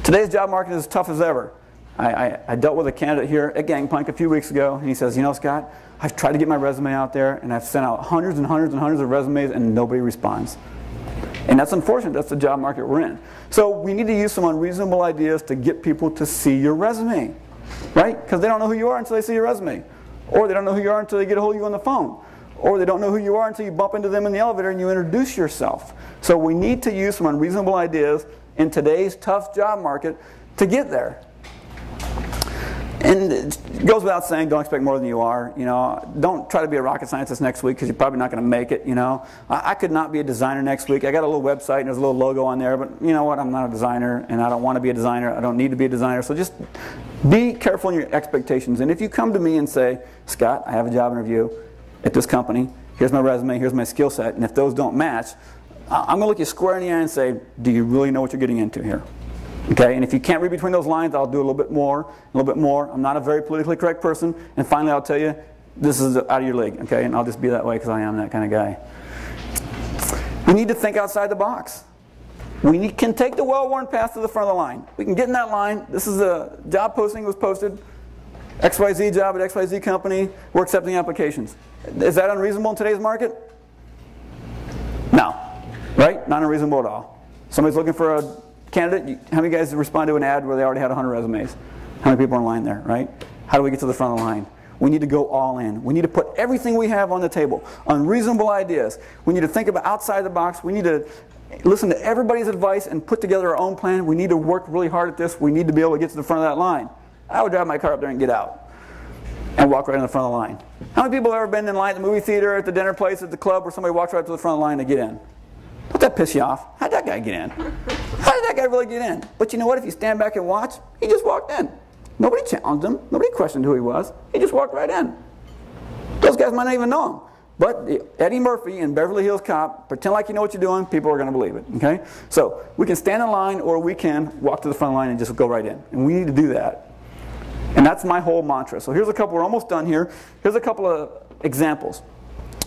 Today's job market is as tough as ever. I dealt with a candidate here at Gangplank a few weeks ago, and he says, you know, Scott, I've tried to get my resume out there, and I've sent out hundreds and hundreds and hundreds of resumes, and nobody responds. And that's unfortunate. That's the job market we're in. So we need to use some unreasonable ideas to get people to see your resume, right? Because they don't know who you are until they see your resume. Or they don't know who you are until they get a hold of you on the phone. Or they don't know who you are until you bump into them in the elevator and you introduce yourself. So we need to use some unreasonable ideas in today's tough job market to get there. And it goes without saying, don't expect more than you are. You know, don't try to be a rocket scientist next week because you're probably not going to make it. You know, I could not be a designer next week. I got a little website and there's a little logo on there, but you know what? I'm not a designer, and I don't want to be a designer. I don't need to be a designer. So just be careful in your expectations. And if you come to me and say, Scott, I have a job interview at this company. Here's my resume. Here's my skill set. And if those don't match, I'm going to look you square in the eye and say, do you really know what you're getting into here? Okay, and if you can't read between those lines, I'll do a little bit more, a little bit more. I'm not a very politically correct person. And finally, I'll tell you, this is out of your league. Okay, and I'll just be that way because I am that kind of guy. We need to think outside the box. We can take the well-worn path to the front of the line. We can get in that line. This is a job posting was posted. XYZ job at XYZ company. We're accepting applications. Is that unreasonable in today's market? No. Right? Not unreasonable at all. Somebody's looking for a candidate. How many guys respond to an ad where they already had 100 resumes? How many people are in line there, right? How do we get to the front of the line? We need to go all in. We need to put everything we have on the table. Unreasonable ideas. We need to think about outside the box. We need to listen to everybody's advice and put together our own plan. We need to work really hard at this. We need to be able to get to the front of that line. I would drive my car up there and get out and walk right in the front of the line. How many people have ever been in line at the movie theater, at the dinner place, at the club where somebody walks right to the front of the line to get in? Don't that piss you off? How'd that guy get in? How did that guy really get in? But you know what? If you stand back and watch, he just walked in. Nobody challenged him. Nobody questioned who he was. He just walked right in. Those guys might not even know him. But Eddie Murphy in Beverly Hills Cop, pretend like you know what you're doing, people are going to believe it. Okay? So we can stand in line or we can walk to the front line and just go right in. And we need to do that. And that's my whole mantra. So here's a couple, we're almost done here. Here's a couple of examples.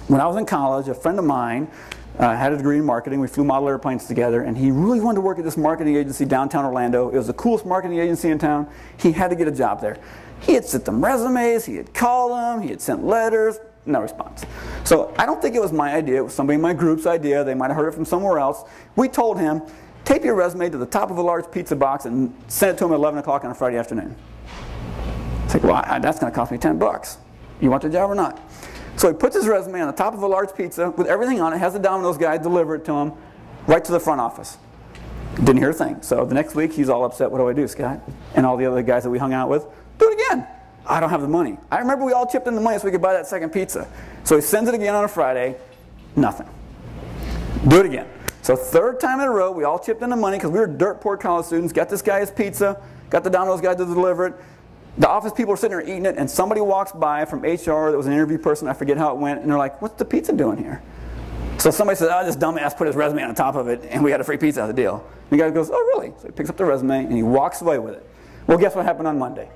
When I was in college, a friend of mine had a degree in marketing. We flew model airplanes together, and he really wanted to work at this marketing agency downtown Orlando. It was the coolest marketing agency in town. He had to get a job there. He had sent them resumes, he had called them, he had sent letters, no response. So I don't think it was my idea. It was somebody in my group's idea. They might have heard it from somewhere else. We told him, tape your resume to the top of a large pizza box and send it to him at 11 o'clock on a Friday afternoon. It's like, well, that's going to cost me $10. You want the job or not? So he puts his resume on the top of a large pizza with everything on it, has the Domino's guy deliver it to him right to the front office. Didn't hear a thing. So the next week he's all upset. What do I do, Scott? And all the other guys that we hung out with, do it again. I don't have the money. I remember we all chipped in the money so we could buy that second pizza. So he sends it again on a Friday. Nothing. Do it again. So third time in a row, we all chipped in the money because we were dirt poor college students. Got this guy his pizza. Got the Domino's guy to deliver it. The office people are sitting there eating it, and somebody walks by from HR that was an interview person. I forget how it went. And they're like, what's the pizza doing here? So somebody says, oh, this dumbass put his resume on the top of it, and we had a free pizza out of the deal. And the guy goes, oh, really? So he picks up the resume, and he walks away with it. Well, guess what happened on Monday?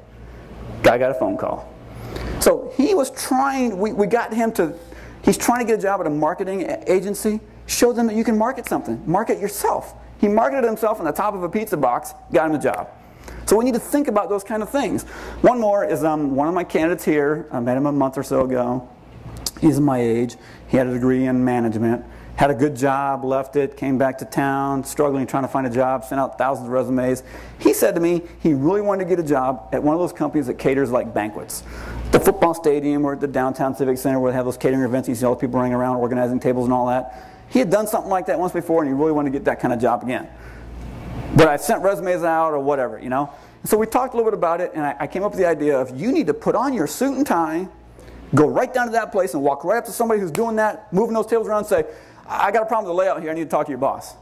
Guy got a phone call. So he was trying, we got him to, he's trying to get a job at a marketing agency. Show them that you can market something. Market yourself. He marketed himself on the top of a pizza box, got him a job. So we need to think about those kind of things. One more is one of my candidates here. I met him a month or so ago. He's my age. He had a degree in management. Had a good job, left it, came back to town, struggling, trying to find a job, sent out thousands of resumes. He said to me he really wanted to get a job at one of those companies that caters like banquets. The football stadium or at the downtown civic center where they have those catering events, you see all the people running around organizing tables and all that. He had done something like that once before and he really wanted to get that kind of job again. But I sent resumes out or whatever, you know. So we talked a little bit about it and I came up with the idea of you need to put on your suit and tie, go right down to that place and walk right up to somebody who's doing that, moving those tables around and say, I got a problem with the layout here, I need to talk to your boss.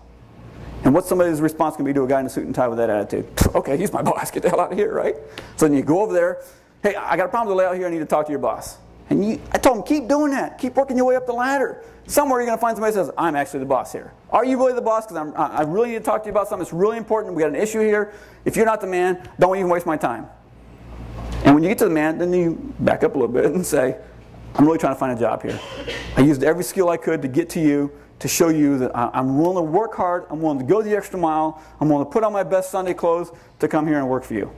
And what's somebody's response going to be to a guy in a suit and tie with that attitude? Okay, he's my boss, get the hell out of here, right? So then you go over there, hey, I got a problem with the layout here, I need to talk to your boss. And I told him, keep doing that, keep working your way up the ladder. Somewhere you're going to find somebody who says, I'm actually the boss here. Are you really the boss? Because I really need to talk to you about something that's really important, we got an issue here. If you're not the man, don't even waste my time. And when you get to the man, then you back up a little bit and say, I'm really trying to find a job here. I used every skill I could to get to you, to show you that I'm willing to work hard, I'm willing to go the extra mile, I'm willing to put on my best Sunday clothes to come here and work for you.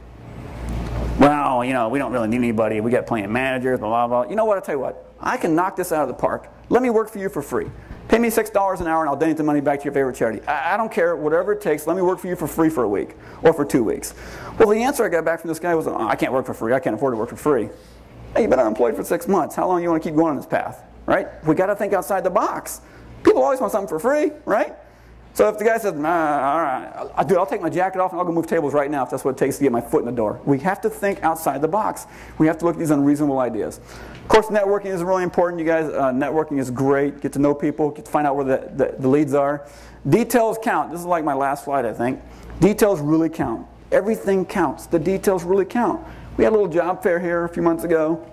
Well, you know, we don't really need anybody, we got plenty of managers, blah, blah, blah. You know what, I'll tell you what, I can knock this out of the park. Let me work for you for free. Pay me $6 an hour and I'll donate the money back to your favorite charity. I don't care, whatever it takes, let me work for you for free for a week or for 2 weeks. Well, the answer I got back from this guy was, oh, I can't work for free, I can't afford to work for free. Hey, you've been unemployed for 6 months. How long do you want to keep going on this path, right? We got to think outside the box. People always want something for free, right? So if the guy says, all right, I'll take my jacket off and I'll go move tables right now if that's what it takes to get my foot in the door. We have to think outside the box. We have to look at these unreasonable ideas. Of course, networking is really important, you guys. Networking is great. Get to know people, get to find out where the leads are. Details count. This is like my last slide, I think. Details really count. Everything counts. The details really count. We had a little job fair here a few months ago.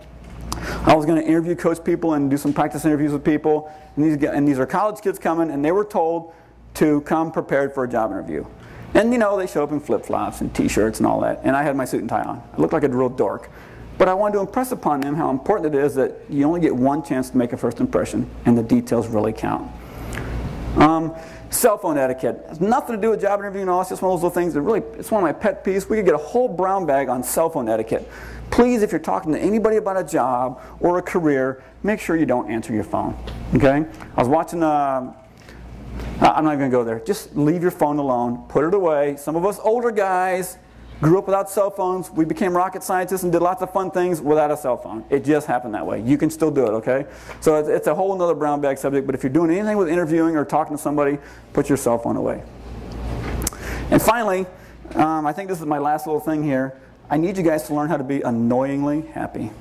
I was going to interview coach people and do some practice interviews with people. And these are college kids coming, and they were told to come prepared for a job interview. And you know, they show up in flip-flops and t-shirts and all that. And I had my suit and tie on. I looked like a real dork. But I wanted to impress upon them how important it is that you only get one chance to make a first impression, and the details really count. Cell phone etiquette. It has nothing to do with job interviewing and all. It's just one of those little things that really, it's one of my pet peeves. We could get a whole brown bag on cell phone etiquette. Please, if you're talking to anybody about a job or a career, make sure you don't answer your phone. Okay? I was watching, I'm not even going to go there. Just leave your phone alone. Put it away. Some of us older guys grew up without cell phones. We became rocket scientists and did lots of fun things without a cell phone. It just happened that way. You can still do it, okay? So it's a whole other brown bag subject, but if you're doing anything with interviewing or talking to somebody, put your cell phone away. And finally, I think this is my last little thing here. I need you guys to learn how to be annoyingly happy.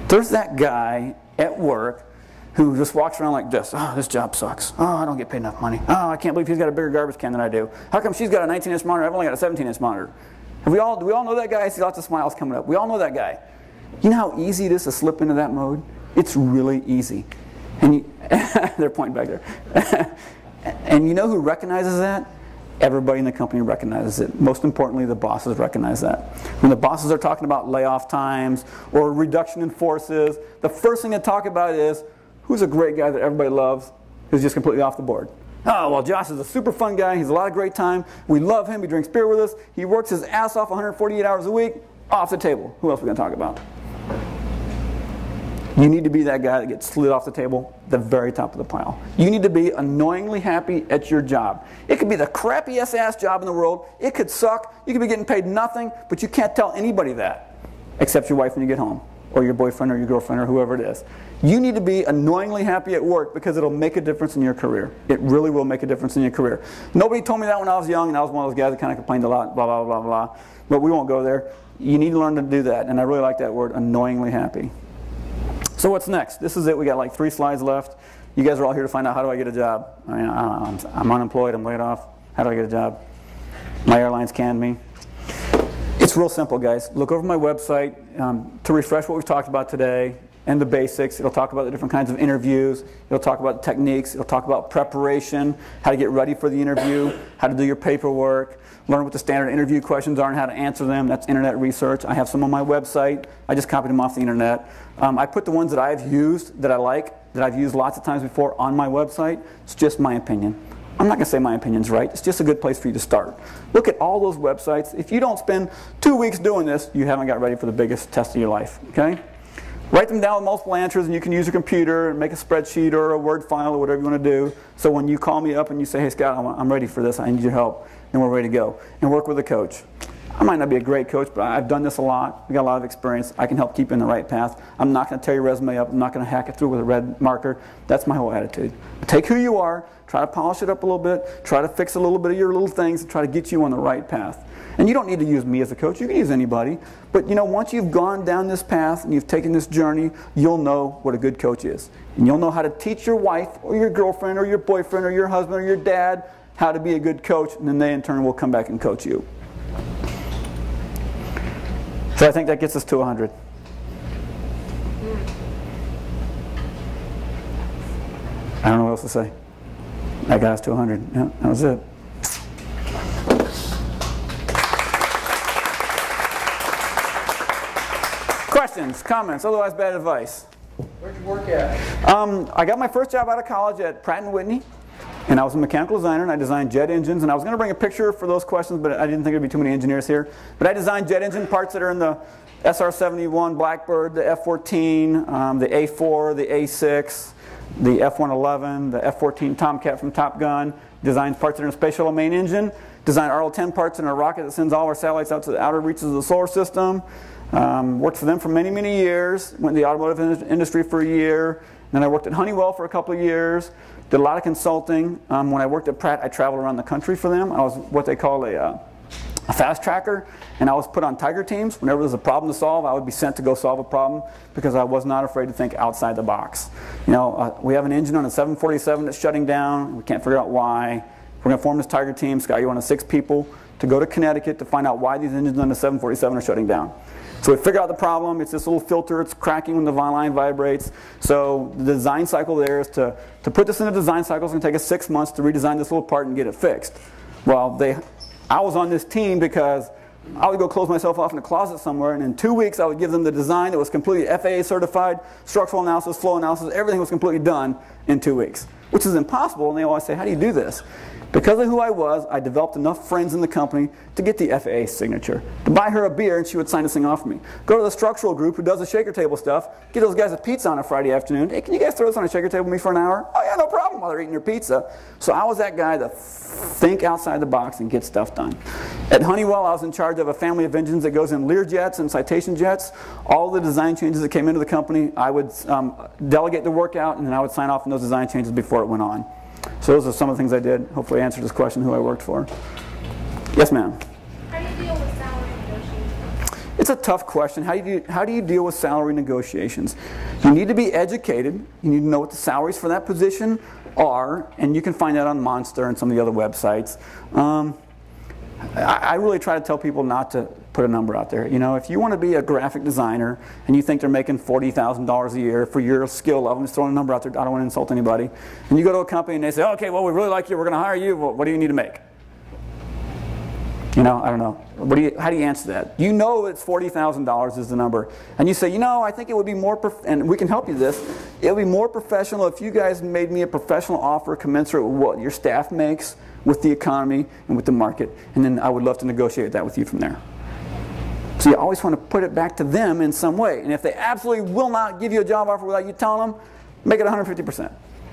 There's that guy at work who just walks around like this. Oh, this job sucks. Oh, I don't get paid enough money. Oh, I can't believe he's got a bigger garbage can than I do. How come she's got a 19-inch monitor? I've only got a 17-inch monitor. Do we all know that guy? I see lots of smiles coming up. We all know that guy. You know how easy it is to slip into that mode? It's really easy. And they're pointing back there. And you know who recognizes that? Everybody in the company recognizes it. Most importantly, the bosses recognize that. When the bosses are talking about layoff times or reduction in forces, the first thing they talk about is, who's a great guy that everybody loves who's just completely off the board? Oh, well, Josh is a super fun guy. He's a lot of great time. We love him. He drinks beer with us. He works his ass off 148 hours a week. Off the table. Who else are we going to talk about? You need to be that guy that gets slid off the table, the very top of the pile. You need to be annoyingly happy at your job. It could be the crappiest ass job in the world. It could suck. You could be getting paid nothing, but you can't tell anybody that, except your wife when you get home. or your boyfriend or your girlfriend or whoever it is. You need to be annoyingly happy at work because it'll make a difference in your career. It really will make a difference in your career. Nobody told me that when I was young, and I was one of those guys that kind of complained a lot, blah, blah, blah, blah. But we won't go there. You need to learn to do that, and I really like that word, annoyingly happy. So what's next? This is it. We got like 3 slides left. You guys are all here to find out, how do I get a job? I mean, I'm unemployed, I'm laid off. How do I get a job? My airlines canned me. It's real simple, guys. Look over my website to refresh what we've talked about today and the basics. It'll talk about the different kinds of interviews. It'll talk about techniques. It'll talk about preparation, how to get ready for the interview, how to do your paperwork, learn what the standard interview questions are and how to answer them. That's internet research. I have some on my website. I just copied them off the internet. I put the ones that I've used, that I like, that I've used lots of times before on my website. It's just my opinion. I'm not going to say my opinion's right. It's just a good place for you to start. Look at all those websites. If you don't spend 2 weeks doing this, you haven't got ready for the biggest test of your life. Okay? Write them down with multiple answers, and you can use your computer and make a spreadsheet or a Word file or whatever you want to do. So when you call me up and you say, hey, Scott, I'm ready for this. I need your help. Then we're ready to go. And work with a coach. I might not be a great coach, but I've done this a lot. I've got a lot of experience. I can help keep you in the right path. I'm not going to tear your resume up. I'm not going to hack it through with a red marker. That's my whole attitude. Take who you are, try to polish it up a little bit, try to fix a little bit of your little things, and try to get you on the right path. And you don't need to use me as a coach. You can use anybody. But you know, once you've gone down this path and you've taken this journey, you'll know what a good coach is. And you'll know how to teach your wife or your girlfriend or your boyfriend or your husband or your dad how to be a good coach, and then they in turn will come back and coach you. So I think that gets us to 100. I don't know what else to say. That got us to 100. Yeah, that was it. Questions, comments, otherwise bad advice? Where'd you work at? I got my first job out of college at Pratt & Whitney. And I was a mechanical designer, and I designed jet engines. And I was going to bring a picture for those questions, but I didn't think there'd be too many engineers here. But I designed jet engine parts that are in the SR-71 Blackbird, the F-14, the A-4, the A-6, the F-111, the F-14 Tomcat from Top Gun. Designed parts that are in a Space Shuttle main engine. Designed RL-10 parts in a rocket that sends all our satellites out to the outer reaches of the solar system. Worked for them for many, many years. Went in the automotive industry for a year. Then I worked at Honeywell for a couple of years. Did a lot of consulting. When I worked at Pratt, I traveled around the country for them. I was what they call a fast tracker, and I was put on tiger teams. Whenever there was a problem to solve, I would be sent to go solve a problem because I was not afraid to think outside the box. You know, we have an engine on a 747 that's shutting down. We can't figure out why. We're going to form this tiger team. Scott, you want 6 people to go to Connecticut to find out why these engines on the 747 are shutting down. So we figure out the problem. It's this little filter. It's cracking when the line vibrates. So the design cycle there is to put this in a design cycle. It's going to take us 6 months to redesign this little part and get it fixed. Well, I was on this team because I would go close myself off in a closet somewhere, and in 2 weeks I would give them the design that was completely FAA certified, structural analysis, flow analysis, everything was completely done in 2 weeks, which is impossible. And they always say, how do you do this? Because of who I was, I developed enough friends in the company to get the FAA signature. To buy her a beer and she would sign this thing off for me. Go to the structural group who does the shaker table stuff, get those guys a pizza on a Friday afternoon. Hey, can you guys throw this on a shaker table with me for an hour? Oh yeah, no problem, while they're eating your pizza. So I was that guy to think outside the box and get stuff done. At Honeywell, I was in charge of a family of engines that goes in Lear jets and Citation jets. All the design changes that came into the company, I would delegate the work out, and then I would sign off on those design changes before it went on. So those are some of the things I did. Hopefully I answered this question, who I worked for. Yes, ma'am? How do you deal with salary negotiations? It's a tough question. How do you deal with salary negotiations? You need to be educated. You need to know what the salaries for that position are, and you can find that on Monster and some of the other websites. I really try to tell people not to put a number out there. You know, if you want to be a graphic designer and you think they're making $40,000 a year for your skill level, I'm just throwing a number out there, I don't want to insult anybody, and you go to a company and they say, okay, well, we really like you, we're going to hire you, well, what do you need to make? You know, I don't know. How do you answer that? You know it's $40,000 is the number. And you say, you know, I think it would be more, and we can help you this, it would be more professional if you guys made me a professional offer commensurate with what your staff makes, with the economy, and with the market. And then I would love to negotiate that with you from there. So you always want to put it back to them in some way. And if they absolutely will not give you a job offer without you telling them, make it 150%.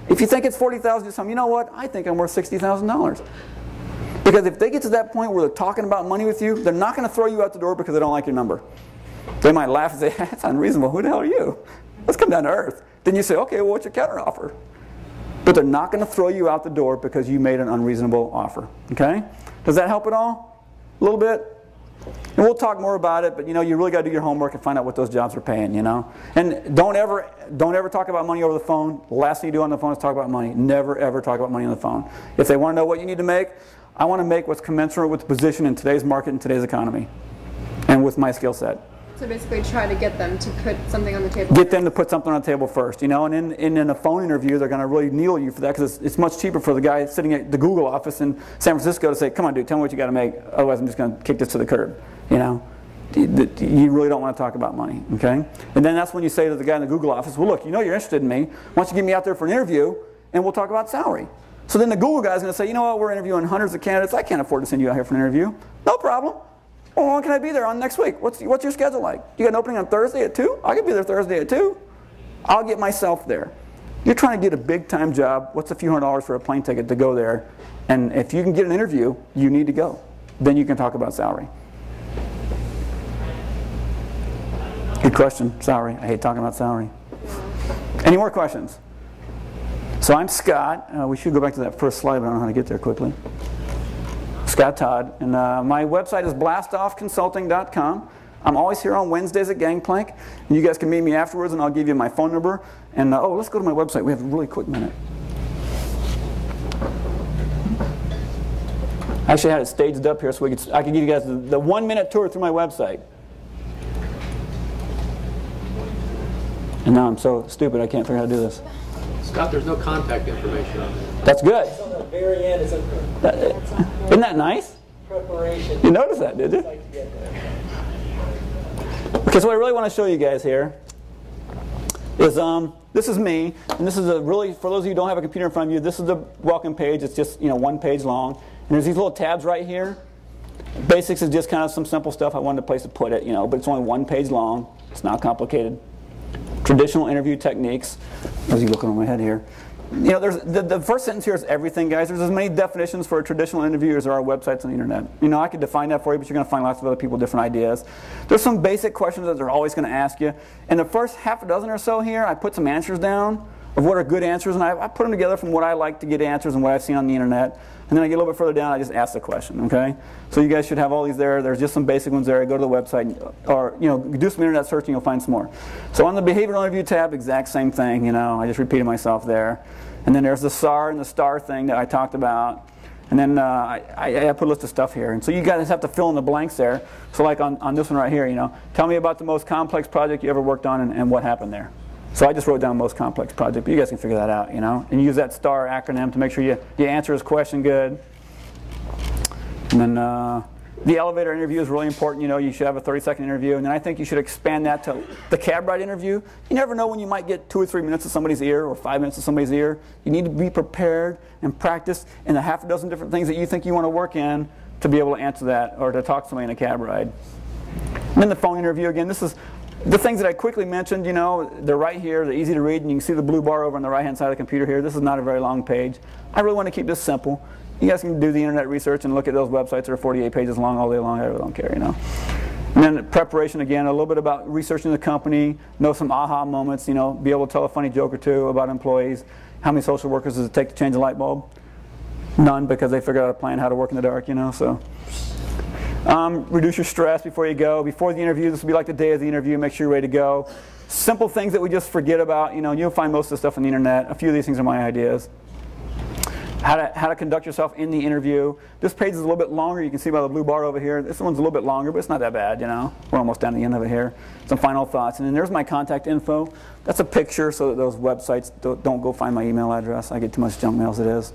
If you think it's $40,000, just tell them, you know what, I think I'm worth $60,000. Because if they get to that point where they're talking about money with you, they're not going to throw you out the door because they don't like your number. They might laugh and say, that's unreasonable. Who the hell are you? Let's come down to earth. Then you say, okay, well, what's your counteroffer? But they're not going to throw you out the door because you made an unreasonable offer. Okay? Does that help at all? A little bit? And we'll talk more about it, but you really got to do your homework and find out what those jobs are paying, And don't ever talk about money over the phone. The last thing you do on the phone is talk about money. Never, ever talk about money on the phone. If they want to know what you need to make, I want to make what's commensurate with the position in today's market and today's economy and with my skill set. So basically try to get them to put something on the table. Get them to put something on the table first, And in a phone interview, they're going to really kneel you for that because it's much cheaper for the guy sitting at the Google office in San Francisco to say, come on, dude, tell me what you got to make. Otherwise, I'm just going to kick this to the curb, You really don't want to talk about money, okay? And then that's when you say to the guy in the Google office, well, look, you're interested in me. Why don't you get me out there for an interview, and we'll talk about salary. So then the Google guy's going to say, you know what, we're interviewing hundreds of candidates. I can't afford to send you out here for an interview. No problem. Well, when can I be there on next week? What's your schedule like? You got an opening on Thursday at 2? I can be there Thursday at 2. I'll get myself there. You're trying to get a big-time job. What's a few $100s for a plane ticket to go there? And if you can get an interview, you need to go. Then you can talk about salary. Good question. Salary. I hate talking about salary. Any more questions? So I'm Scott. We should go back to that first slide, but I don't know how to get there quickly. Scott Todd. And my website is blastoffconsulting.com. I'm always here on Wednesdays at Gangplank. And you guys can meet me afterwards, and I'll give you my phone number. And let's go to my website. We have a really quick minute. I actually had it staged up here so I could give you guys the 1-minute tour through my website. And now I'm so stupid I can't figure out how to do this. Scott, there's no contact information on there. That's good. It's on the very end. It's Isn't that nice? preparation. You noticed that, did you? Like to get there. Okay, so what I really want to show you guys here is this is me, and this is really, for those of you who don't have a computer in front of you, this is the welcome page. It's just 1 page long, and there's these little tabs right here. Basics is just kind of some simple stuff. I wanted a place to put it, but it's only 1 page long. It's not complicated. Traditional interview techniques. As you looking on my head here. There's the first sentence here is everything, guys. There's as many definitions for a traditional interview as there are websites on the internet. I could define that for you, but you're going to find lots of other people with different ideas. There's some basic questions that they're always going to ask you. In the first half a dozen or so here, I put some answers down of what are good answers, and I put them together from what I like to get answers and what I've seen on the internet. And then I get a little bit further down, I just ask the question, okay? So you guys should have all these there. There's just some basic ones there. Go to the website, or do some internet searching, you'll find some more. So on the behavioral interview tab, exact same thing, I just repeated myself there. And then there's the SAR and the STAR thing that I talked about. And then I put a list of stuff here. And so you guys have to fill in the blanks there. So like on this one right here, tell me about the most complex project you ever worked on and what happened there. So I just wrote down most complex project, but you guys can figure that out, and use that STAR acronym to make sure you answer his question good. And then the elevator interview is really important. You should have a 30-second interview, and then I think you should expand that to the cab ride interview. You never know when you might get 2 or 3 minutes of somebody's ear or 5 minutes of somebody's ear. You need to be prepared and practice in the half a dozen different things that you think you want to work in to be able to answer that or to talk to somebody in a cab ride. And then the phone interview, again, this is the things that I quickly mentioned, they're right here. They're easy to read, and you can see the blue bar over on the right-hand side of the computer here. This is not a very long page. I really want to keep this simple. You guys can do the internet research and look at those websites that are 48 pages long all day long. I really don't care, And then preparation, again, a little bit about researching the company, know some aha moments, be able to tell a funny joke or two about employees. How many social workers does it take to change a light bulb? None, because they figured out a plan how to work in the dark, so. Reduce your stress before you go. Before the interview, this will be like the day of the interview. Make sure you're ready to go. Simple things that we just forget about. You'll find most of the stuff on the internet. A few of these things are my ideas. How to conduct yourself in the interview. This page is a little bit longer. You can see by the blue bar over here. This one's a little bit longer, but it's not that bad, We're almost down to the end of it here. Some final thoughts. And then there's my contact info. That's a picture so that those websites don't go find my email address. I get too much junk mail as it is.